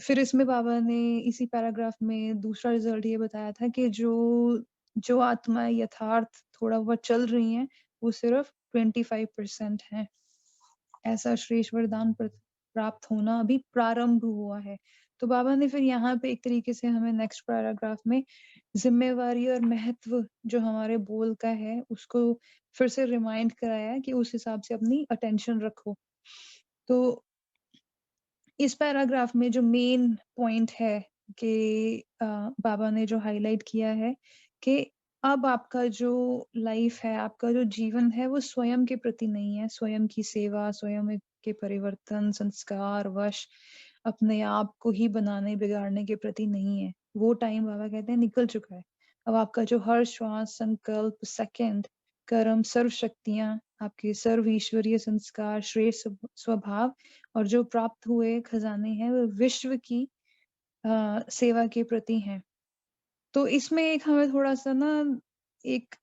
फिर इसमें बाबा ने इसी पैराग्राफ में दूसरा रिजल्ट ये बताया था कि जो जो आत्माएँ यथार्थ थोड़ा बहुत चल रही हैं, वो सिर्फ 25% हैं। ऐसा श्रेष्ठ वरदान प्राप्त होना अभी प्रारंभ हुआ है। तो बाबा ने फिर यहाँ पे एक तरीके से हमें नेक्स्ट पैराग्राफ में ज़िम्मेवारी और महत्व जो हमारे बोल का है, उसको फिर से रिमाइंड कराया है कि उस हिसाब से अपनी अटेंशन रखो। तो इस पैराग्राफ में जो मेन पॉइंट है कि बाबा ने जो हाइलाइट किया है कि अब आपका जो लाइफ है, आपका जो जीवन है वो स्वयं के प्रति नहीं है, स्वयं की सेवा, स्वयं के परिवर्तन, संस्कार, वश, अपने आप को ही बनाने बिगाड़ने के प्रति नहीं है। वो टाइम बाबा कहते हैं निकल चुका है। अब आपका जो हर श्वास, संकल्प, सेकंड, कर्म, सर्व शक्तियाँ, आपके सर्व ईश्वरीय संस्कार, श्रेष्ठ स्वभाव और जो प्राप्त हुए खजाने हैं वो विश्व की सेवा के प्रति हैं। तो इसमें एक हमें थोड़ा-सा ना एक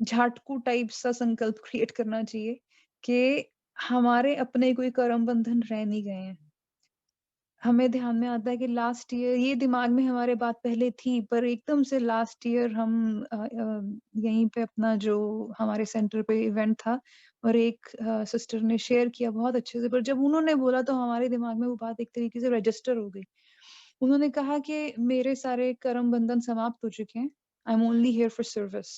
झाटकू टाइप सा संकल्प क्रिएट करना चाहिए कि हमारे अपने कोई कर्म बंधन रह नहीं गए हैं। हमें ध्यान में आता है कि लास्ट ईयर ये दिमाग में हमारे बात पहले थी पर एकदम से लास्ट ईयर हम यहीं पे अपना जो हमारे सेंटर पे इवेंट था और एक सिस्टर ने शेयर किया बहुत अच्छे से पर जब उन्होंने बोला तो हमारे दिमाग में वो बात एक तरीके से रजिस्टर हो गई। उन्होंने कहा कि मेरे सारे कर्म बंधन समाप्त हो चुके हैं I am only here for service.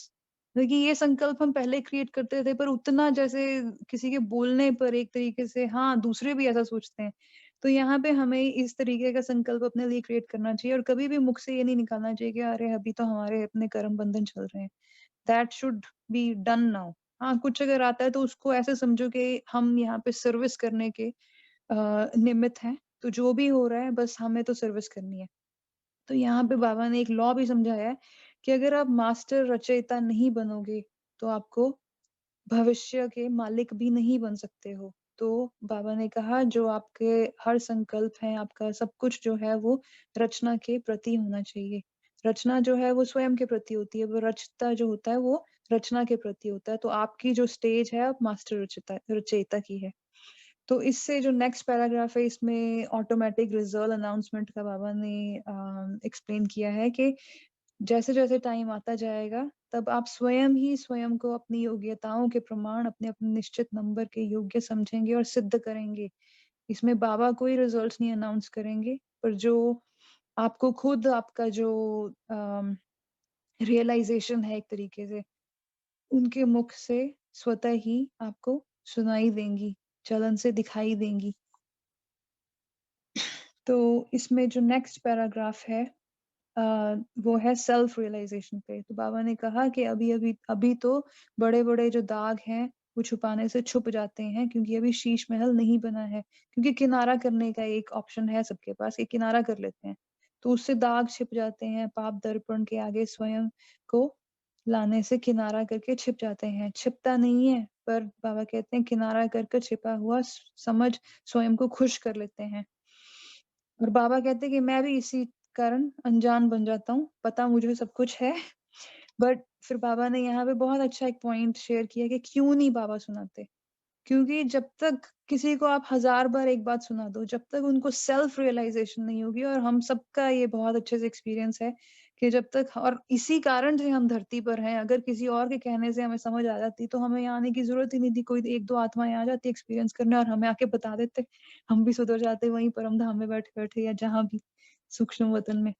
देखिए ये संकल्प हम पहले क्रिएट करते थे, पर उतना जैसे किसी के बोलने पर एक तरीके से हाँ, दूसरे भी ऐसा सोचते हैं। तो यहाँ पे हमें इस तरीके का संकल्प अपने लिए क्रिएट करना चाहिए और कभी भी मुख से ये नहीं निकालना चाहिए कि अरे अभी तो हमारे अपने कर्म बंधन चल रहे हैं। That should be done now. हाँ, कुछ अगर आता है तो उसको ऐसे समझो कि हम यहाँ पे सर्विस करने के निमित्त हैं। तो जो भी हो रहा है बस हमें तो सर्विस करनी है। तो यहाँ पे बाबा ने एक लॉ भी समझाया है कि अगर आप मास्टर रचयिता नहीं बनोगे, तो आपको भविष्य के मालिक भी नहीं बन सकते हो। तो बाबा ने कहा जो आपके हर संकल्प है, आपका सब कुछ जो है वो रचना के प्रति होना चाहिए। रचना जो है वो स्वयं के प्रति होती है, वो रचता जो होता है वो रचना के प्रति होता है। तो आपकी जो स्टेज है आप मास्टर रचयिता की है। तो इससे जो नेक्स्ट पैराग्राफ है इसमें ऑटोमेटिक रिजल्ट अनाउंसमेंट का बाबा ने एक्सप्लेन किया है कि जैसे-जैसे टाइम आता जाएगा, तब आप स्वयं ही स्वयं को अपनी योग्यताओं के प्रमाण अपने-अपने निश्चित नंबर के योग्य समझेंगे और सिद्ध करेंगे। इसमें बाबा कोई रिजल्ट्स नहीं अनाउंस करेंगे, पर जो आपको खुद आपका जो रियलाइज़ेशन है एक तरीके से, उनके मुख से स्वतः ही आपको सुनाई देंगी, चलन से दिखाई देंगी। तो इसमें जो नेक्स्ट पैराग्राफ है वो है सेल्फ रियलाइजेशन पे। तो बाबा ने कहा कि अभी तो बड़े-बड़े जो दाग हैं, वो छुपाने से छुप जाते हैं क्योंकि अभी शीश महल नहीं बना है। क्योंकि किनारा करने का एक ऑप्शन है सबके पास कि किनारा कर लेते हैं। तो उससे दाग छिप जाते हैं, पाप दर्पण के आगे स्वयं को लाने से किनारा करके छिप जाते हैं। छिपता नहीं है, पर बाबा कहते हैं किनारा कर कर छिपा हुआ समझ स्वयं को खुश कर लेते हैं। और बाबा कहते हैं कि मैं भी इसी कारण अनजान बन जाता हूँ, पता मुझे सब कुछ है। बट फिर बाबा ने यहाँ पे बहुत अच्छा एक पॉइंट शेयर किया कि क्यों नहीं बाबा सुनाते? क्योंकि जब तक किसी को आप 1000 बार एक बात सुना दो, जब तक उनको सेल्फ रियलाइज़ेशन नहीं होगी और हम सबका ये बहुत अच्छे से एक्सपीरियंस है कि जब तक और इसी कारण से हम धरती पर हैं, अगर किसी और के कहने से हमें समझ आ जाती, तो हमें यहाँ आने की ज़रूरत ही नहीं थी। कोई 1-2 आत्माएँ आ जाती एक्सपीरियंस करने और हमें आके बता देते, हम भी सुधर जाते वहीं परम धाम में बैठे-बैठे या जहाँ भी सूक्ष्म वतन में।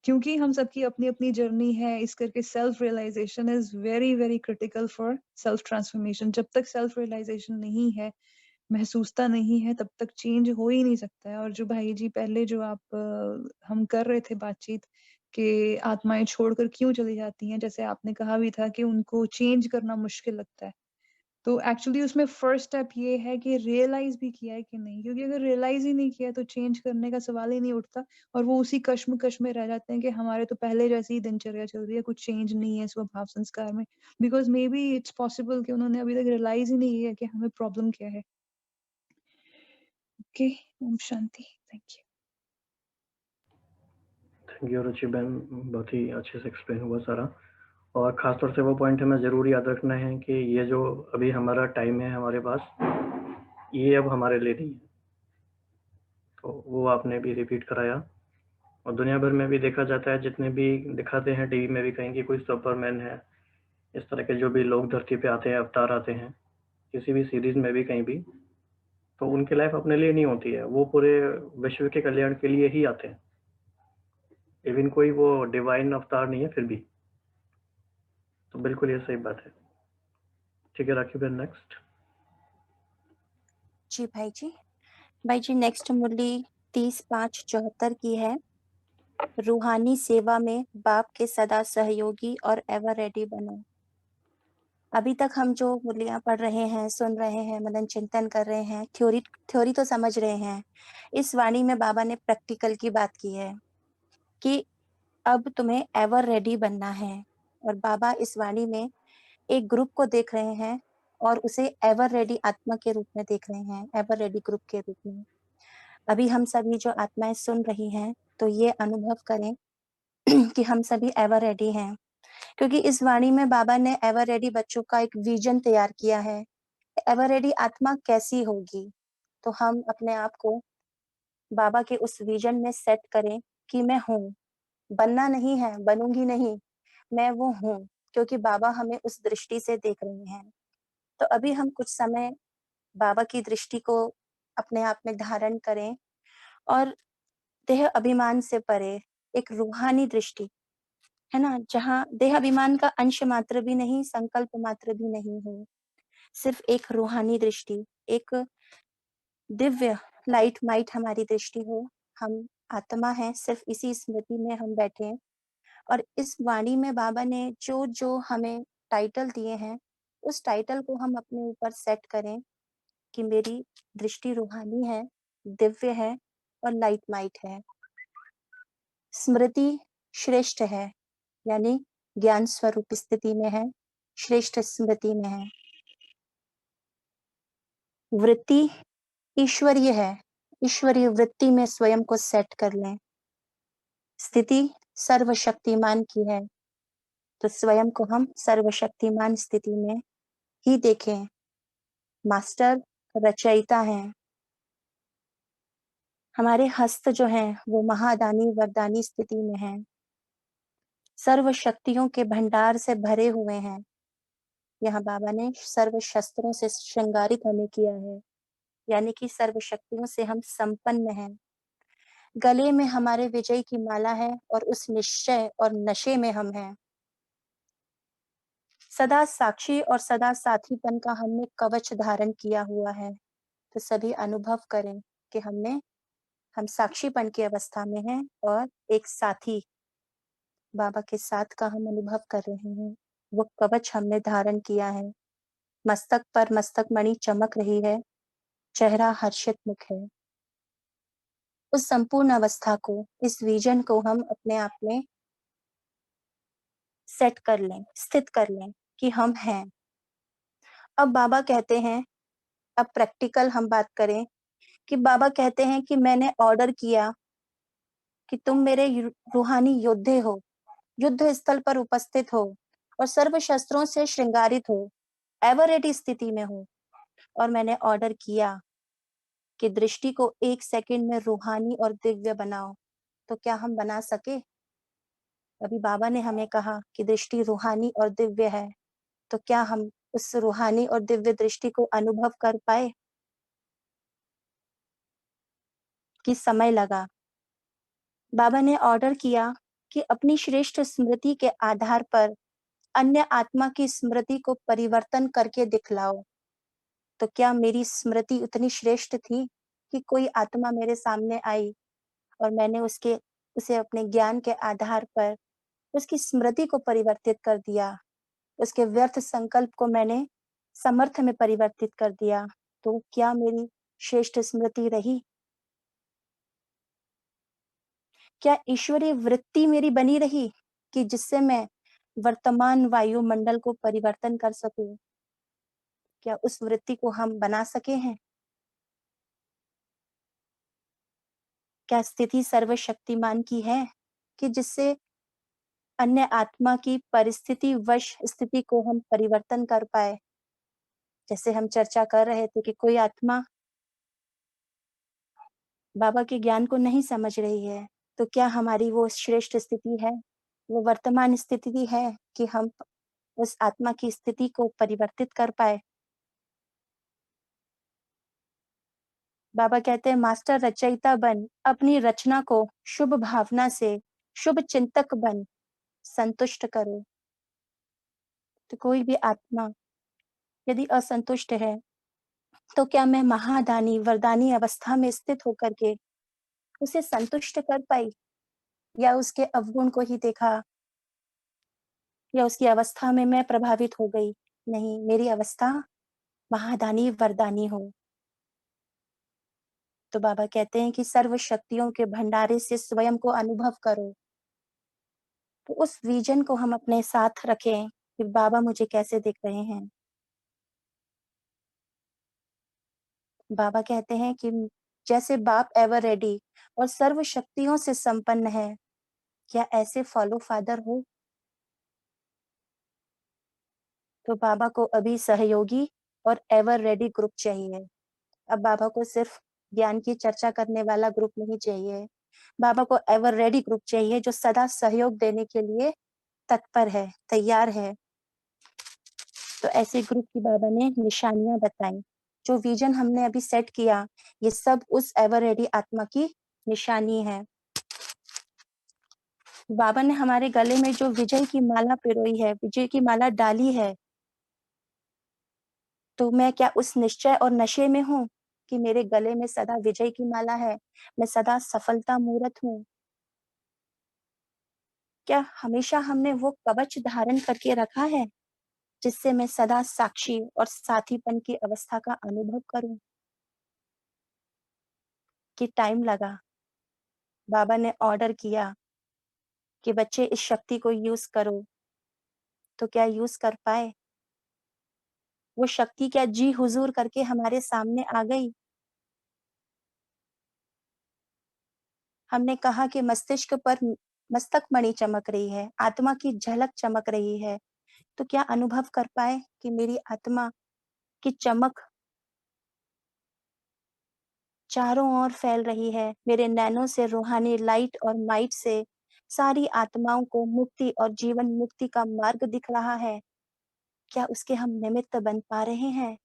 क्योंकि हम सबकी अपनी-अपनी जर्नी है, इस करके self realisation is very, very critical for self transformation. जब तक सेल्फ रियलाइज़ेशन नहीं है, महसूसता नहीं है, तब तक चेंज हो ही नहीं सकता है। और जो भाई जी पहले जो आप हम कर रहे थे बातचीत कि आत्माएँ छोड़कर क्यों चली जाती हैं, जैसे आपने कहा भी था कि उनको चेंज करना मुश्किल लगता है। तो एक्चुअली उसमें फर्स्ट स्टेप ये है कि रियलाइज़ भी किया है कि नहीं, क्योंकि अगर रियलाइज़ ही नहीं किया तो चेंज करने का सवाल ही नहीं उठता और वो उसी कश्मकश में रह जाते हैं कि हमारे तो पहले जैसी ही दिनचर्या चल रही है, कुछ चेंज नहीं है स्वभाव संस्कार में। बिकॉज़ मेबी इट्स पॉसिबल कि उन्होंने अभी तक रियलाइज़ ही नहीं किया कि हमें प्रॉब्लम क्या है। ओके, ओम शांति। Thank you. Thank you Ruchi बहन, बहुत ही अच्छे से एक्सप्लेन हुआ सारा। और ख़ास तौर से वो पॉइंट हमें ज़रूर याद रखना है कि ये जो अभी हमारा टाइम है हमारे पास, ये अब हमारे लिए नहीं है। तो वो आपने भी रिपीट कराया। और दुनिया भर में भी देखा जाता है, जितने भी दिखाते हैं टीवी में भी कहीं कि कोई सुपरमैन है, इस तरह के जो भी लोग धरती पे आते हैं, अवतार आते हैं, किसी भी सीरीज़ में भी कहीं भी, तो उनकी लाइफ अपने लिए नहीं होती है, वो पूरे विश्व के कल्याण के लिए ही आते हैं। इवन कोई वो डिवाइन अवतार नहीं है फिर भी। तो बिल्कुल ये सही बात है। ठीक है राखी बहन, नेक्स्ट। जी भाई जी। भाई जी नेक्स्ट मुरली 30-5-74 की है। रूहानी सेवा में बाप के सदा सहयोगी और एवर रेडी बनो। अभी तक हम जो मुरलियां पढ़ रहे हैं, सुन रहे हैं, मनन चिंतन कर रहे हैं, थ्योरी तो समझ रहे हैं। इस वाणी में बाबा ने प्रैक्टिकल की बात की है कि अब तुम्हें एवर रेडी बनना है। और बाबा इस वाणी में एक ग्रुप को देख रहे हैं और उसे एवर रेडी आत्मा के रूप में देख रहे हैं, एवर रेडी ग्रुप के रूप में। अभी हम सभी जो आत्माएं सुन रही हैं, तो ये अनुभव करें कि हम सभी एवर रेडी हैं, क्योंकि इस वाणी में बाबा ने एवर रेडी बच्चों का एक विजन तैयार किया है। एवर रेडी आत्मा कैसी होगी, तो हम अपने आप को बाबा के उस विजन में सेट करें कि मैं हूँ, बनना नहीं है, बनूंगी नहीं, मैं वो हूँ, क्योंकि बाबा हमें उस दृष्टि से देख रहे हैं। तो अभी हम कुछ समय बाबा की दृष्टि को अपने आप में धारण करें और देह अभिमान से परे एक रूहानी दृष्टि है ना, जहाँ देहाभिमान का अंश मात्र भी नहीं, संकल्प मात्र भी नहीं हो, सिर्फ एक रूहानी दृष्टि, एक दिव्य लाइट माइट हमारी दृष्टि हो। हम आत्मा हैं, सिर्फ इसी स्मृति में हम बैठे हैं। और इस वाणी में बाबा ने जो जो हमें टाइटल दिए हैं, उस टाइटल को हम अपने ऊपर सेट करें कि मेरी दृष्टि रूहानी है, दिव्य है और लाइट माइट है। स्मृति श्रेष्ठ है, यानी ज्ञान स्वरूप स्थिति में है, श्रेष्ठ स्मृति में है। वृत्ति ईश्वरीय है, ईश्वरीय वृत्ति में स्वयं को सेट कर लें। स्थिति सर्वशक्तिमान की है, तो स्वयं को हम सर्वशक्तिमान स्थिति में ही देखें। मास्टर रचयिता हैं, हमारे हस्त जो हैं वो महादानी वरदानी स्थिति में हैं, सर्व शक्तियों के भंडार से भरे हुए हैं। यहाँ बाबा ने सर्व शस्त्रों से श्रृंगारित हमें किया है, यानी कि सर्व शक्तियों से हम संपन्न हैं। गले में हमारे विजय की माला है और उस निश्चय और नशे में हम हैं। सदा साक्षी और सदा साथीपन का हमने कवच धारण किया हुआ है। तो सभी अनुभव करें कि हम साक्षीपन की अवस्था में हैं और एक साथी बाबा के साथ का हम अनुभव कर रहे हैं। वो कवच हमने धारण किया है। मस्तक पर मस्तक मणि चमक रही है, चेहरा हर्षित मुख है। उस संपूर्ण अवस्था को, इस विजन को हम अपने आप में सेट कर लें, स्थित कर लें कि हम हैं। अब बाबा कहते हैं, अब प्रैक्टिकल हम बात करें कि बाबा कहते हैं कि मैंने ऑर्डर किया कि तुम मेरे रूहानी योद्धे हो, युद्ध स्थल पर उपस्थित हो और सर्व शस्त्रों से श्रृंगारित हो, एवर रेडी स्थिति में हो। और मैंने ऑर्डर किया कि दृष्टि को 1 सेकंड में रूहानी और दिव्य बनाओ। तो क्या हम बना सके? अभी बाबा ने हमें कहा कि दृष्टि रूहानी और दिव्य है, तो क्या हम उस रूहानी और दिव्य दृष्टि को अनुभव कर पाए कि समय लगा? बाबा ने ऑर्डर किया कि अपनी श्रेष्ठ स्मृति के आधार पर अन्य आत्मा की स्मृति को परिवर्तन करके दिखलाओ। तो क्या मेरी स्मृति उतनी श्रेष्ठ थी कि कोई आत्मा मेरे सामने आई और मैंने उसे अपने ज्ञान के आधार पर उसकी स्मृति को परिवर्तित कर दिया, उसके व्यर्थ संकल्प को मैंने समर्थ में परिवर्तित कर दिया। तो क्या मेरी श्रेष्ठ स्मृति रही? क्या ईश्वरीय वृत्ति मेरी बनी रही कि जिससे मैं वर्तमान वायुमंडल को परिवर्तन कर सकूं? क्या उस वृत्ति को हम बना सके हैं? क्या स्थिति सर्वशक्तिमान की है कि जिससे अन्य आत्मा की परिस्थिति वश स्थिति को हम परिवर्तन कर पाए? जैसे हम चर्चा कर रहे थे कि कोई आत्मा बाबा के ज्ञान को नहीं समझ रही है, तो क्या हमारी वो श्रेष्ठ स्थिति है, वो वर्तमान स्थिति है कि हम उस आत्मा की स्थिति को परिवर्तित कर पाए? बाबा कहते हैं, मास्टर रचयिता बन, अपनी रचना को शुभ भावना से शुभ चिंतक बन संतुष्ट करो। तो कोई भी आत्मा यदि असंतुष्ट है, तो क्या मैं महादानी वरदानी अवस्था में स्थित होकर के उसे संतुष्ट कर पाई, या उसके अवगुण को ही देखा, या उसकी अवस्था में मैं प्रभावित हो गई? नहीं, मेरी अवस्था महादानी वरदानी हो। तो बाबा कहते हैं कि सर्व शक्तियों के भंडारे से स्वयं को अनुभव करो। तो उस विजन को हम अपने साथ रखें कि बाबा मुझे कैसे दिख रहे हैं। बाबा कहते हैं कि जैसे बाप एवर रेडी और सर्व शक्तियों से संपन्न है, क्या ऐसे फॉलो फादर हो? तो बाबा को अभी सहयोगी और एवर रेडी ग्रुप चाहिए। अब बाबा को सिर्फ ज्ञान की चर्चा करने वाला ग्रुप नहीं चाहिए, बाबा को एवर रेडी ग्रुप चाहिए जो सदा सहयोग देने के लिए तत्पर है, तैयार है। तो ऐसे ग्रुप की बाबा ने निशानियां बताई। जो विजन हमने अभी सेट किया, ये सब उस एवर रेडी आत्मा की निशानी है। बाबा ने हमारे गले में जो विजय की माला पिरोई है, विजय की माला डाली है, तो मैं क्या उस निश्चय और नशे में हूँ कि मेरे गले में सदा विजय की माला है, मैं सदा सफलता मूरत हूँ? क्या हमेशा हमने वो कवच धारण करके रखा है, जिससे मैं सदा साक्षी और साथीपन की अवस्था का अनुभव करूं? कि टाइम लगा, बाबा ने ऑर्डर किया कि बच्चे इस शक्ति को यूज करो, तो क्या यूज कर पाए? वो शक्ति क्या जी हुजूर करके हमारे सामने आ गई? हमने कहा कि मस्तिष्क पर मस्तक मणि चमक रही है, आत्मा की झलक चमक रही है, तो क्या अनुभव कर पाए कि मेरी आत्मा की चमक चारों ओर फैल रही है, मेरे नैनों से रूहानी लाइट और माइट से सारी आत्माओं को मुक्ति और जीवन मुक्ति का मार्ग दिख रहा है? क्या उसके हम निमित्त बन पा रहे हैं?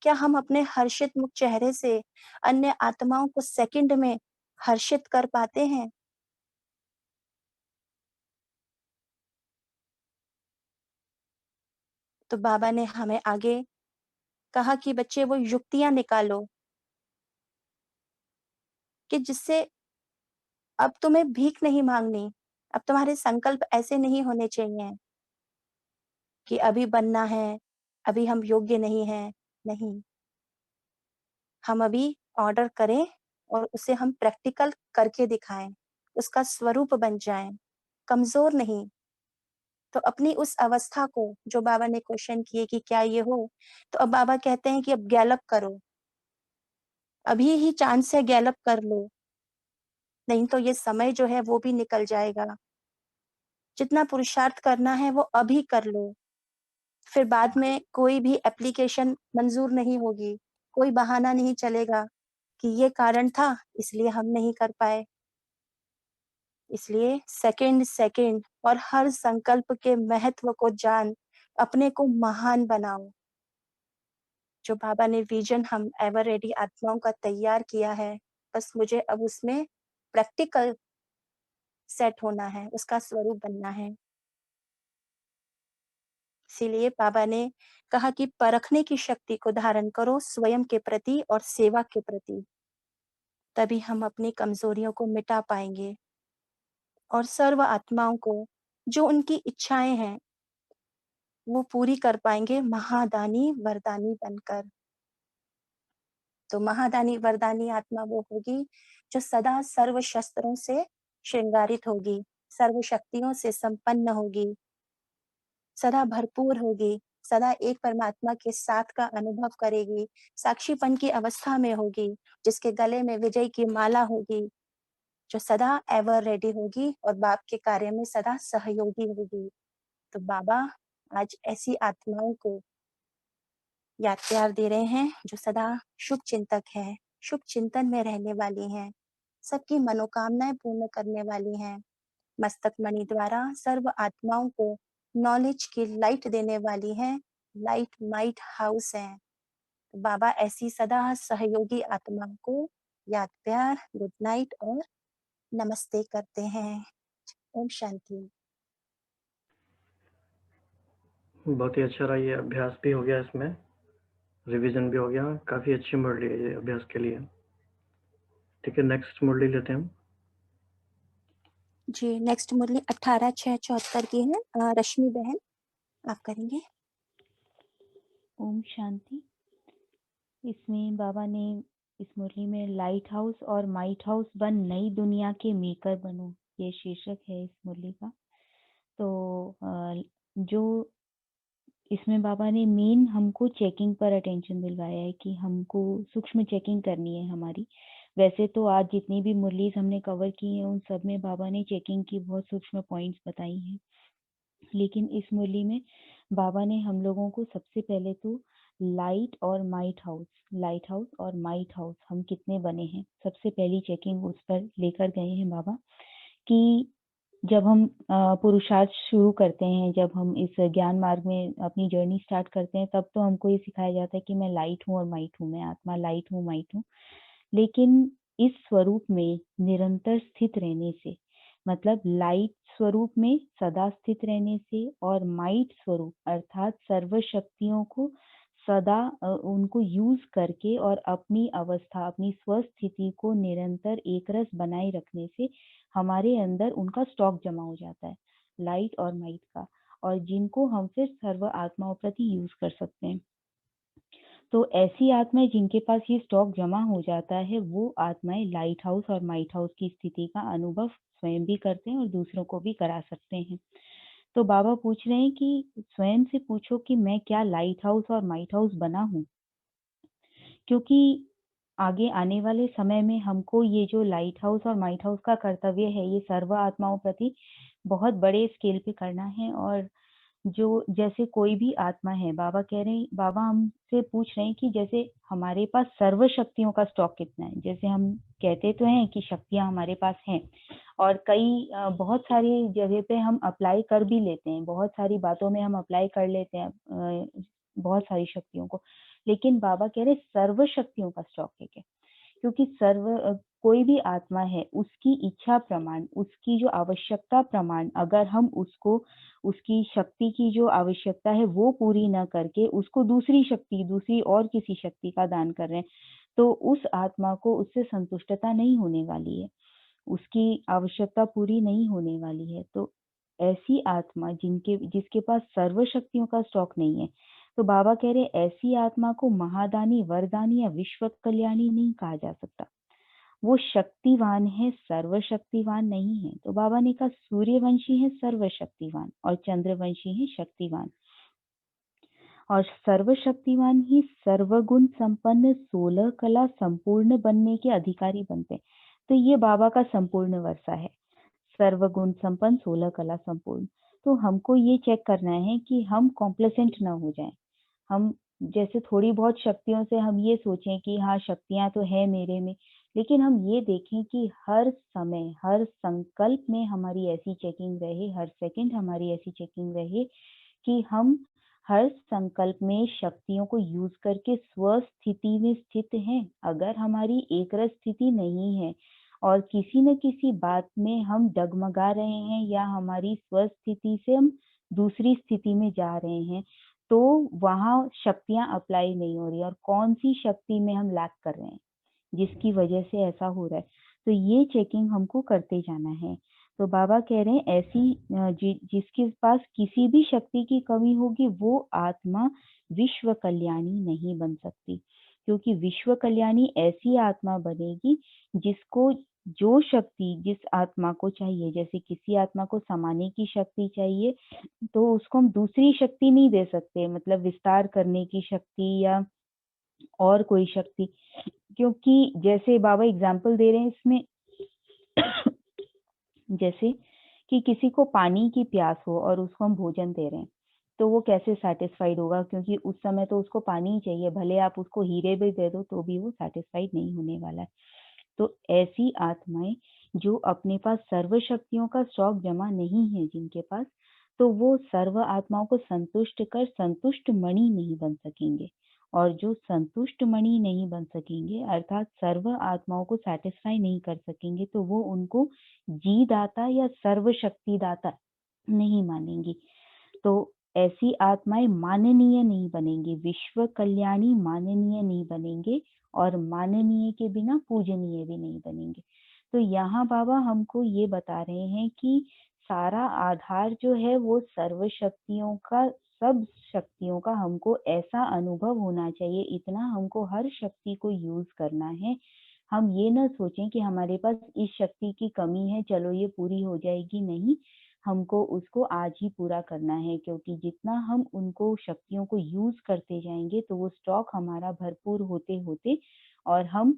क्या हम अपने हर्षित मुख चेहरे से अन्य आत्माओं को सेकंड में हर्षित कर पाते हैं? तो बाबा ने हमें आगे कहा कि बच्चे वो युक्तियां निकालो कि जिससे अब तुम्हें भीख नहीं मांगनी, अब तुम्हारे संकल्प ऐसे नहीं होने चाहिए कि अभी बनना है, अभी हम योग्य नहीं हैं। नहीं, हम अभी ऑर्डर करें और उसे हम प्रैक्टिकल करके दिखाएं, उसका स्वरूप बन जाएं, कमजोर नहीं। तो अपनी उस अवस्था को जो बाबा ने क्वेश्चन किए कि क्या ये हो, तो अब बाबा कहते हैं कि अब गैलप करो, अभी ही चांस है, गैलप कर लो, नहीं तो ये समय जो है वो भी निकल जाएगा। जितना पुरुषार्थ करना है वो अभी कर लो, फिर बाद में कोई भी एप्लीकेशन मंजूर नहीं होगी, कोई बहाना नहीं चलेगा कि ये कारण था इसलिए हम नहीं कर पाए। इसलिए सेकंड सेकंड और हर संकल्प के महत्व को जान अपने को महान बनाओ। जो बाबा ने विजन हम एवर रेडी आत्माओं का तैयार किया है, बस मुझे अब उसमें प्रैक्टिकल सेट होना है, उसका स्वरूप बनना है। इसीलिए बाबा ने कहा कि परखने की शक्ति को धारण करो स्वयं के प्रति और सेवा के प्रति, तभी हम अपनी कमजोरियों को मिटा पाएंगे और सर्व आत्माओं को जो उनकी इच्छाएं हैं वो पूरी कर पाएंगे महादानी वरदानी बनकर। तो महादानी वरदानी आत्मा वो होगी जो सदा सर्व शस्त्रों से श्रृंगारित होगी, सर्व शक्तियों से संपन्न होगी, सदा भरपूर होगी, सदा एक परमात्मा के साथ का अनुभव करेगी, साक्षीपन की अवस्था में होगी, जिसके गले में विजय की माला होगी, जो सदा एवर रेडी होगी और बाप के कार्य में सदा सहयोगी होगी। तो बाबा आज ऐसी आत्माओं को याद प्यार दे रहे हैं जो सदा शुभ चिंतक है, शुभ चिंतन में रहने वाली हैं, सबकी मनोकामनाएं पूर्ण करने वाली हैं, मस्तक मणि द्वारा सर्व आत्माओं को नॉलेज की लाइट देने वाली हैं, लाइट माइट हाउस है। तो बाबा ऐसी सदा सहयोगी आत्माओं को याद प्यार, गुड नाइट और नमस्ते करते हैं। ओम शांति। बहुत ही अच्छा रहा, ये अभ्यास भी हो गया, इसमें रिवीजन भी हो गया, काफ़ी अच्छी मुरली है ये अभ्यास के लिए। ठीक है, नेक्स्ट मुरली लेते हैं हम। जी, नेक्स्ट मुरली 18/6/74 की है। रश्मि बहन आप करेंगे। ओम शांति। इसमें बाबा ने इस मुरली में लाइट हाउस और माइट हाउस बन नई दुनिया के मेकर बनो, ये शीर्षक है इस मुरली का। तो जो इसमें बाबा ने मेन हमको चेकिंग पर अटेंशन दिलवाया है कि हमको सूक्ष्म चेकिंग करनी है हमारी। वैसे तो आज जितनी भी मुरलीज हमने कवर की हैं उन सब में बाबा ने चेकिंग की बहुत सूक्ष्म पॉइंट्स बताई हैं, लेकिन इस मुरली में बाबा ने हम लोगों को सबसे पहले तो लाइट और माइट हाउस हम कितने बने हैं, सबसे पहली चेकिंग उस पर लेकर गए हैं बाबा। कि जब हम पुरुषार्थ शुरू करते हैं, जब हम इस ज्ञान मार्ग में अपनी जर्नी स्टार्ट करते हैं, तब तो हमको ये सिखाया जाता है कि मैं लाइट हूँ और माइट हूँ, मैं आत्मा लाइट हूँ, माइट हूँ। लेकिन इस स्वरूप में निरंतर स्थित रहने से मतलब लाइट स्वरूप में सदा स्थित रहने से और माइट स्वरूप अर्थात सर्व शक्तियों को सदा उनको यूज करके और अपनी अवस्था अपनी स्वस्थिति को निरंतर एकरस बनाए रखने से हमारे अंदर उनका स्टॉक जमा हो जाता है लाइट और माइट का, और जिनको हम फिर सर्व आत्माओं प्रति यूज कर सकते हैं। तो ऐसी आत्माएं जिनके पास ये स्टॉक जमा हो जाता है वो आत्माएं लाइट हाउस और माइट हाउस की स्थिति का अनुभव स्वयं भी करते हैं और दूसरों को भी करा सकते हैं। तो बाबा पूछ रहे हैं कि स्वयं से पूछो कि मैं क्या लाइट हाउस और माइट हाउस बना हूँ, क्योंकि आगे आने वाले समय में हमको ये जो लाइट हाउस और माइट हाउस का कर्तव्य है ये सर्व आत्माओं प्रति बहुत बड़े स्केल पे करना है। और जो जैसे कोई भी आत्मा है, बाबा कह रहे हैं, बाबा हमसे पूछ रहे हैं कि जैसे हमारे पास सर्व शक्तियों का स्टॉक कितना है। जैसे हम कहते तो हैं कि शक्तियां हमारे पास हैं और कई बहुत सारी जगह पे हम अप्लाई कर भी लेते हैं, बहुत सारी बातों में हम अप्लाई कर लेते हैं बहुत सारी शक्तियों को, लेकिन बाबा कह रहे सर्व शक्तियों का स्टॉक है क्या, क्योंकि कोई भी आत्मा है उसकी इच्छा प्रमाण उसकी जो आवश्यकता प्रमाण अगर हम उसको उसकी शक्ति की जो आवश्यकता है वो पूरी न करके उसको दूसरी और किसी शक्ति का दान कर रहे हैं तो उस आत्मा को उससे संतुष्टता नहीं होने वाली है, उसकी आवश्यकता पूरी नहीं होने वाली है। तो ऐसी आत्मा जिसके पास सर्व शक्तियों का स्टॉक नहीं है, तो बाबा कह रहे ऐसी आत्मा को महादानी वरदानी या विश्व कल्याणी नहीं कहा जा सकता। वो शक्तिवान है, सर्वशक्तिवान नहीं है। तो बाबा ने कहा सूर्यवंशी है सर्वशक्तिवान और चंद्रवंशी है शक्तिवान, और सर्वशक्तिवान ही सर्वगुण संपन्न 16 कला संपूर्ण बनने के अधिकारी बनते हैं। तो ये बाबा का संपूर्ण वर्षा है, सर्वगुण संपन्न 16 कला संपूर्ण। तो हमको ये चेक करना है कि हम कॉम्प्लेसेंट ना हो जाएं। हम जैसे थोड़ी बहुत शक्तियों से हम ये सोचें कि हाँ शक्तियां तो है मेरे में, लेकिन हम ये देखें कि हर समय हर संकल्प में हमारी ऐसी चेकिंग रहे, हर सेकंड हमारी ऐसी चेकिंग रहे कि हम हर संकल्प में शक्तियों को यूज करके स्वस्थिति में स्थित हैं। अगर हमारी एकरस स्थिति नहीं है और किसी न किसी बात में हम डगमगा रहे हैं या हमारी स्वस्थिति से हम दूसरी स्थिति में जा रहे हैं, तो वहां शक्तियां अप्लाई नहीं हो रही और कौन सी शक्ति में हम लैक कर रहे हैं जिसकी वजह से ऐसा हो रहा है। तो ये चेकिंग हमको करते जाना है। तो बाबा कह रहे हैं ऐसी जिसके पास किसी भी शक्ति की कमी होगी वो आत्मा विश्व कल्याणी नहीं बन सकती, क्योंकि विश्व कल्याणी ऐसी आत्मा बनेगी जिसको जो शक्ति जिस आत्मा को चाहिए, जैसे किसी आत्मा को समाने की शक्ति चाहिए तो उसको हम दूसरी शक्ति नहीं दे सकते, मतलब विस्तार करने की शक्ति या और कोई शक्ति, क्योंकि जैसे बाबा एग्जाम्पल दे रहे हैं इसमें जैसे कि किसी को पानी की प्यास हो और उसको हम भोजन दे रहे हैं तो वो कैसे सेटिस्फाइड होगा, क्योंकि उस समय तो उसको पानी ही चाहिए, भले आप उसको हीरे भी दे दो तो भी वो सेटिस्फाइड नहीं होने वाला है। तो ऐसी आत्माएं जो अपने पास सर्व शक्तियों का स्टॉक जमा नहीं है जिनके पास, तो वो सर्व आत्माओं को संतुष्ट कर संतुष्ट मणि नहीं बन सकेंगे, और जो संतुष्ट मणि नहीं बन सकेंगे अर्थात सर्व आत्माओं को सेटिस्फाई नहीं कर सकेंगे, तो वो उनको जी दाता या सर्व शक्ति दाता नहीं मानेंगी। तो ऐसी आत्माएं माननीय नहीं बनेंगी, विश्व कल्याणी माननीय नहीं बनेंगे और माननीय के बिना पूजनीय भी नहीं बनेंगे। तो यहाँ बाबा हमको ये बता रहे हैं कि सारा आधार जो है वो सर्व शक्तियों का, सब शक्तियों का हमको ऐसा अनुभव होना चाहिए, इतना हमको हर शक्ति को यूज करना है। हम ये ना सोचें कि हमारे पास इस शक्ति की कमी है, चलो ये पूरी हो जाएगी, नहीं, हमको उसको आज ही पूरा करना है, क्योंकि जितना हम उनको शक्तियों को यूज करते जाएंगे तो वो स्टॉक हमारा भरपूर होते होते और हम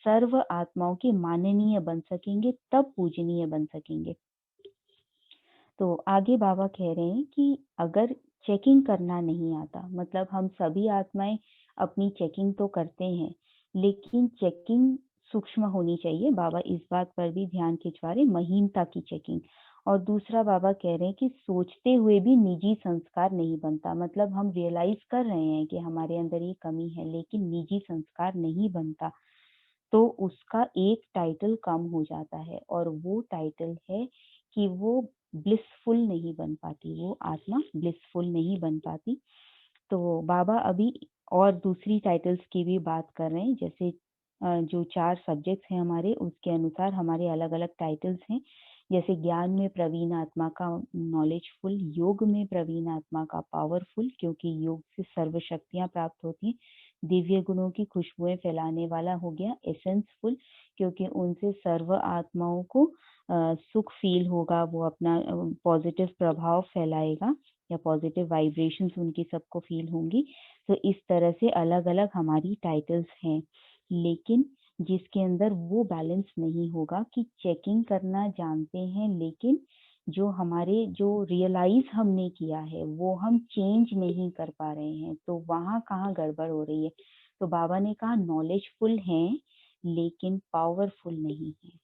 सर्व आत्माओं के माननीय बन सकेंगे, तब पूजनीय बन सकेंगे। तो आगे बाबा कह रहे हैं कि अगर चेकिंग करना नहीं आता, मतलब हम सभी आत्माएं अपनी चेकिंग तो करते हैं लेकिन चेकिंग सूक्ष्म होनी चाहिए, बाबा इस बात पर भी ध्यान खिंचवा रहे, महीनता की चेकिंग। और दूसरा बाबा कह रहे हैं कि सोचते हुए भी निजी संस्कार नहीं बनता, मतलब हम रियलाइज कर रहे हैं कि हमारे अंदर ये कमी है लेकिन निजी संस्कार नहीं बनता, तो उसका एक टाइटल कम हो जाता है और वो टाइटल है कि वो ब्लिसफुल नहीं बन पाती, वो आत्मा ब्लिसफुल नहीं बन पाती। तो बाबा अभी और दूसरी टाइटल्स की भी बात कर रहे हैं, जैसे जो 4 सब्जेक्ट्स हैं हमारे, उसके अनुसार हमारे अलग-अलग टाइटल्स हैं। जैसे ज्ञान में प्रवीण आत्मा का नॉलेजफुल, योग में प्रवीण आत्मा का पावरफुल, क्योंकि योग से सर्व शक्तियां प्राप्त होती हैं। दिव्य गुणों की खुशबुएं फैलाने वाला हो गया एसेंसफुल, क्योंकि उनसे सर्व आत्माओं को सुख फील होगा, वो अपना पॉजिटिव प्रभाव फैलाएगा या पॉजिटिव वाइब्रेशंस उनकी सबको फील होंगी। तो इस तरह से अलग अलग हमारी टाइटल्स हैं, लेकिन जिसके अंदर वो बैलेंस नहीं होगा कि चेकिंग करना जानते हैं, लेकिन जो हमारे जो रियलाइज हमने किया है वो हम चेंज नहीं कर पा रहे हैं, तो वहाँ कहाँ गड़बड़ हो रही है। तो बाबा ने कहा नॉलेजफुल हैं लेकिन पावरफुल नहीं है।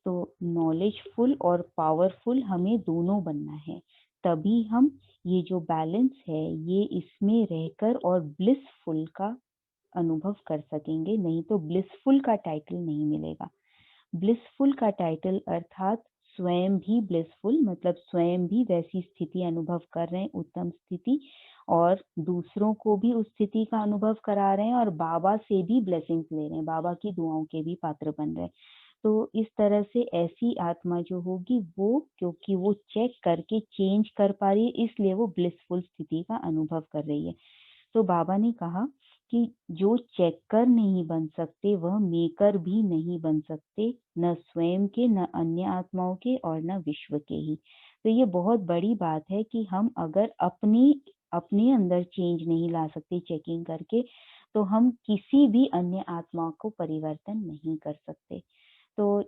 तो नॉलेजफुल और पावरफुल हमें दोनों बनना है, तभी हम ये जो बैलेंस है ये इसमें रहकर और ब्लिसफुल का अनुभव कर सकेंगे, नहीं तो ब्लिसफुल का टाइटल नहीं मिलेगा। ब्लिसफुल का टाइटल अर्थात स्वयं भी ब्लिसफुल, मतलब स्वयं भी वैसी स्थिति अनुभव कर रहे हैं, उत्तम स्थिति, और दूसरों को भी उस स्थिति का अनुभव करा रहे हैं, और बाबा से भी ब्लेसिंग्स ले रहे हैं, बाबा की दुआओं के भी पात्र बन रहे हैं। तो इस तरह से ऐसी आत्मा जो होगी वो, क्योंकि वो चेक करके चेंज कर पा रही है, इसलिए वो ब्लिसफुल स्थिति का अनुभव कर रही है। तो बाबा ने कहा कि जो चेकर नहीं बन सकते वह मेकर भी नहीं बन सकते, न स्वयं के, न अन्य आत्माओं के, और न विश्व के ही। तो ये बहुत बड़ी बात है कि हम अगर अपने अंदर चेंज नहीं ला सकते चेकिंग करके, तो हम किसी भी अन्य आत्मा को परिवर्तन नहीं कर सकते। तो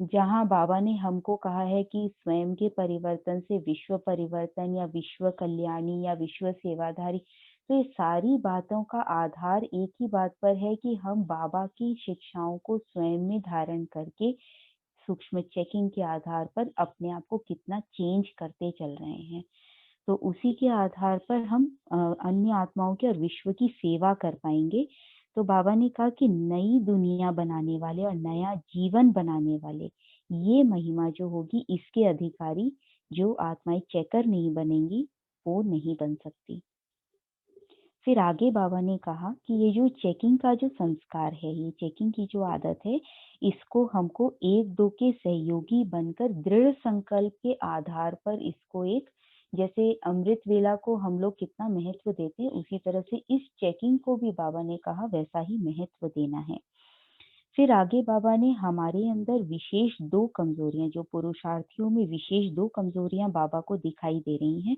जहाँ बाबा ने हमको कहा है कि स्वयं के परिवर्तन से विश्व परिवर्तन या विश्व कल्याणी या विश्व सेवाधारी, तो ये सारी बातों का आधार एक ही बात पर है कि हम बाबा की शिक्षाओं को स्वयं में धारण करके सूक्ष्म चेकिंग के आधार पर अपने आप को कितना चेंज करते चल रहे हैं। तो उसी के आधार पर हम अन्य आत्माओं के और विश्व की सेवा कर पाएंगे। तो बाबा ने कहा कि नई दुनिया बनाने वाले और नया जीवन बनाने वाले, ये महिमा जो होगी इसके अधिकारी जो आत्माएं चेकर नहीं बनेंगी वो नहीं बन सकती। फिर आगे बाबा ने कहा कि ये जो चेकिंग का जो संस्कार है, ये चेकिंग की जो आदत है, इसको हमको एक दो के सहयोगी बनकर दृढ़ संकल्प के आधार पर इसको एक, जैसे अमृत वेला को हम लोग कितना महत्व देते हैं, उसी तरह से इस चेकिंग को भी बाबा ने कहा वैसा ही महत्व देना है। फिर आगे बाबा ने हमारे अंदर विशेष 2 कमजोरियां, जो पुरुषार्थियों में विशेष 2 कमजोरियां बाबा को दिखाई दे रही हैं,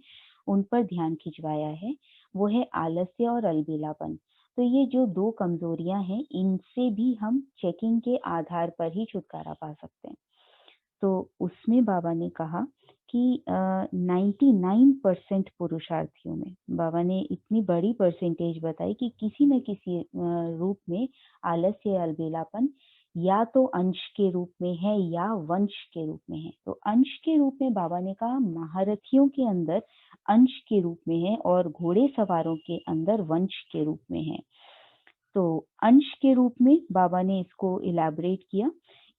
उन पर ध्यान खिंचवाया है। वो है आलस्य और अलबेलापन। तो ये जो 2 कमजोरियां हैं, इनसे भी हम चेकिंग के आधार पर ही छुटकारा पा सकते हैं। तो उसमें बाबा ने कहा कि 99% पुरुषार्थियों में बाबा ने इतनी बड़ी परसेंटेज बताई कि किसी न किसी रूप में आलस्य या अलबेलापन या तो अंश के रूप में है या वंश के रूप में है। तो अंश के रूप में बाबा ने कहा महारथियों के अंदर अंश के रूप में है और घोड़े सवारों के अंदर वंश के रूप में है। तो अंश के रूप में बाबा ने इसको इलैबोरेट किया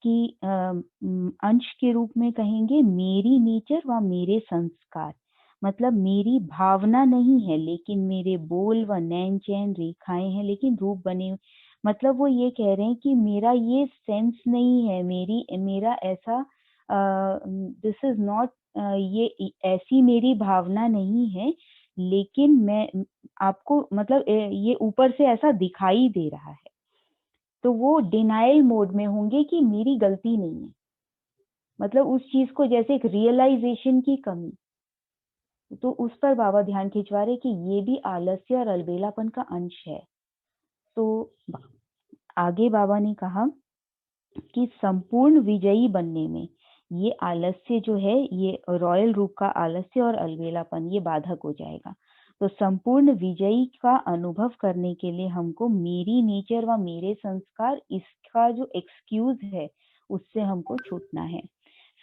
कि अंश के रूप में कहेंगे मेरी नेचर व मेरे संस्कार, मतलब मेरी भावना नहीं है लेकिन मेरे बोल व नैन चैन रेखाएं हैं लेकिन रूप बने, मतलब वो ये कह रहे हैं कि मेरा ये सेंस नहीं है, मेरा ऐसा दिस इज नॉट, ये ऐसी मेरी भावना नहीं है, लेकिन मैं आपको मतलब ये ऊपर से ऐसा दिखाई दे रहा है। तो वो डिनायल मोड में होंगे कि मेरी गलती नहीं है, मतलब उस चीज को जैसे एक रियलाइजेशन की कमी। तो उस पर बाबा ध्यान खिंचवा रहे कि ये भी आलस्य और अलबेलापन का अंश है। तो आगे बाबा ने कहा कि संपूर्ण विजयी बनने में ये आलस्य जो है, ये रॉयल रूप का आलस्य और अलबेलापन, ये बाधक हो जाएगा। तो संपूर्ण विजयी का अनुभव करने के लिए हमको मेरी नेचर व मेरे संस्कार, इसका जो एक्सक्यूज है उससे हमको छूटना है।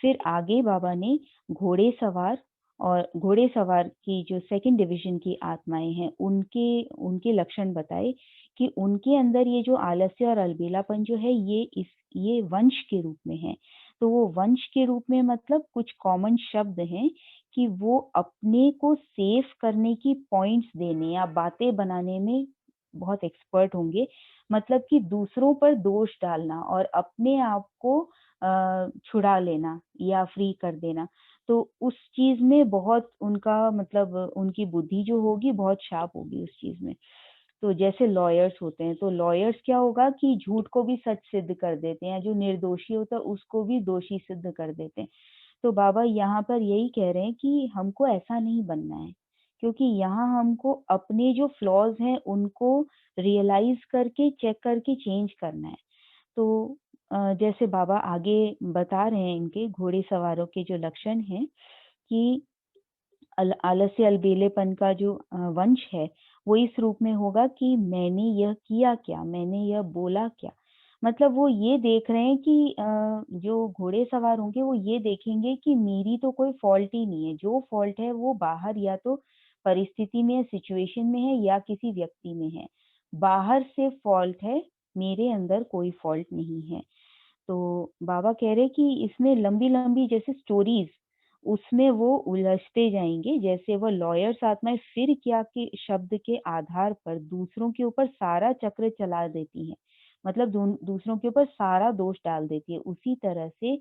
फिर आगे बाबा ने घोड़े सवार की जो सेकंड डिवीजन की आत्माएं हैं उनके लक्षण बताए कि उनके अंदर ये जो आलस्य और अलबेलापन जो है ये वंश के रूप में है। तो वो वंश के रूप में मतलब कुछ कॉमन शब्द हैं कि वो अपने को सेफ करने की पॉइंट्स देने या बातें बनाने में बहुत एक्सपर्ट होंगे। मतलब कि दूसरों पर दोष डालना और अपने आप को छुड़ा लेना या फ्री कर देना। तो उस चीज़ में बहुत उनका मतलब उनकी बुद्धि जो होगी बहुत शार्प होगी उस चीज़ में। तो जैसे लॉयर्स होते हैं, तो लॉयर्स क्या होगा कि झूठ को भी सच सिद्ध कर देते हैं, जो निर्दोषी होता है उसको भी दोषी सिद्ध कर देते हैं। तो बाबा यहाँ पर यही कह रहे हैं कि हमको ऐसा नहीं बनना है, क्योंकि यहाँ हमको अपने जो फ्लॉज़ हैं उनको रियलाइज़ करके, चेक करके चेंज करना है। तो जैसे बाबा आगे बता रहे हैं इनके घोड़े सवारों के जो लक्षण हैं कि आलस्य अलबेलेपन का जो वंश है वो इस रूप में होगा कि मैंने यह किया क्या, मैंने यह बोला क्या। मतलब वो ये देख रहे हैं कि जो घोड़े सवार होंगे वो ये देखेंगे कि मेरी तो कोई फॉल्ट ही नहीं है, जो फॉल्ट है वो बाहर या तो परिस्थिति में, सिचुएशन में है या किसी व्यक्ति में है। बाहर से फॉल्ट है, मेरे अंदर कोई फॉल्ट नहीं है। तो बाबा कह रहे कि इसमें लंबी-लंबी जैसे स्टोरीज़ उसमें वो उलझते जाएँगे, जैसे वो लॉयर्स आत्माएँ फिर क्या के शब्द के आधार पर दूसरों के ऊपर सारा चक्र चला देती हैं। मतलब दूसरों के ऊपर सारा दोष डाल देती है। उसी तरह से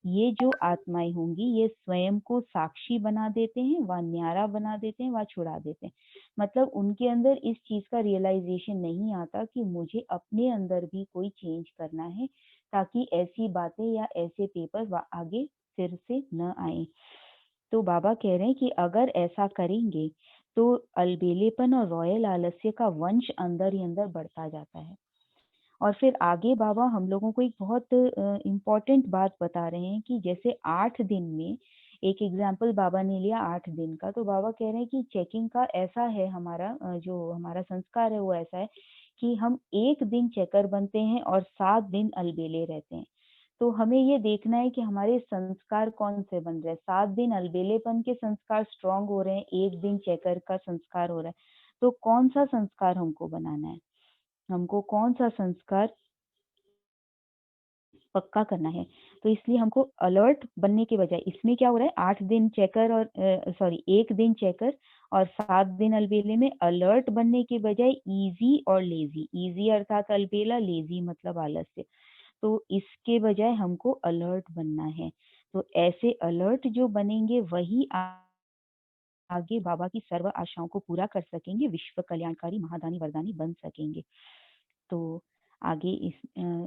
ये जो आत्माएँ होंगी, ये स्वयं को साक्षी बना देते हैं, व न्यारा बना देते हैं, व छुड़ा देते हैं। मतलब उनके अंदर इस चीज़ का रियलाइज़ेशन नहीं आता कि मुझे अपने अंदर भी कोई चेंज करना है, ताकि ऐसी बातें या ऐसे पेपर आगे फिर से न आए। तो बाबा कह रहे हैं कि अगर ऐसा करेंगे तो अलबेलेपन और रॉयल आलस्य का वंश अंदर ही अंदर बढ़ता जाता है। और फिर आगे बाबा हम लोगों को एक बहुत इम्पोर्टेंट बात बता रहे हैं कि जैसे 8 दिन में एक एग्जाम्पल बाबा ने लिया 8 दिन का, तो बाबा कह रहे हैं कि चेकिंग का ऐसा है हमारा जो हमारा संस्कार है वो ऐसा है कि हम 1 दिन चेकर बनते हैं और 7 दिन अलबेले रहते हैं। तो हमें ये देखना है कि हमारे संस्कार कौन से बन रहे हैं। 7 दिन अलबेलेपन के संस्कार स्ट्रांग हो रहे हैं, 1 दिन चेकर का संस्कार हो रहा है। तो कौन सा संस्कार हमको बनाना है? हमको कौन सा संस्कार पक्का करना है। तो इसलिए हमको अलर्ट बनने के बजाय इसमें क्या हो रहा है 8 दिन चेकर और 1 दिन चेकर और 7 दिन अलबेले में अलर्ट बनने के बजाय ईज़ी और लेज़ी, ईज़ी अर्थात अलबेला, लेज़ी मतलब आलस्य। तो इसके बजाय हमको अलर्ट बनना है। तो ऐसे अलर्ट जो बनेंगे वही आगे बाबा की सर्व आशाओं को पूरा कर सकेंगे, विश्व कल्याणकारी महादानी वरदानी बन सकेंगे। तो आगे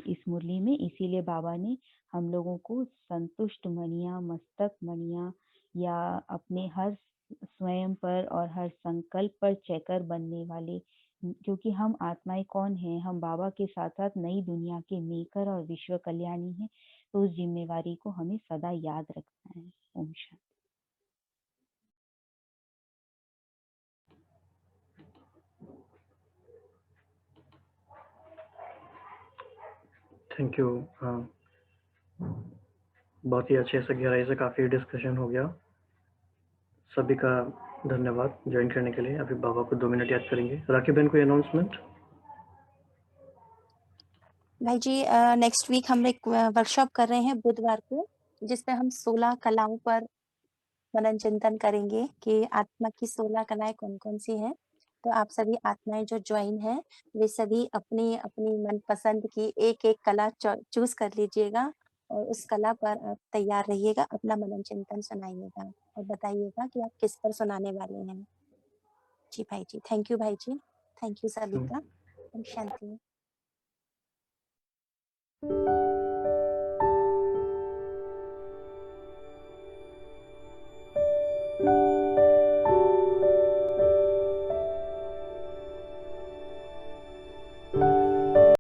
इस मुरली में इसीलिए बाबा ने हम लोगों को संतुष्ट मणिया, मस्तक मणिया या अपने हर स्वयं पर और हर संकल्प पर चेकर बनने वाले, क्योंकि हम आत्माएं कौन हैं, हम बाबा के साथ साथ नई दुनिया के मेकर और विश्व कल्याणी हैं। तो उस जिम्मेवारी को हमें सदा याद रखना है। ओम शांति। Thank you. बहुत ही अच्छे से गहराई से काफ़ी डिस्कशन हो गया। सभी का धन्यवाद ज्वाइन करने के लिए। अभी बाबा को 2 मिनट याद करेंगे। राखी बहन कोई अनाउंसमेंट? भाई जी नेक्स्ट वीक हम एक वर्कशॉप कर रहे हैं बुधवार को, जिसमें हम 16 कलाओं पर मनन चिंतन करेंगे कि आत्मा की 16 कलाएं कौन कौन सी हैं। तो आप सभी आत्माएं जो ज्वाइन हैं वे सभी अपनी अपनी मनपसंद की एक एक कला चूज कर लीजिएगा और उस कला पर आप तैयार रहिएगा, अपना मनन चिंतन सुनाइएगा और बताइएगा कि आप किस पर सुनाने वाले हैं। जी भाई जी, थैंक यू भाई जी, थैंक यू सभी का। ओम शांति।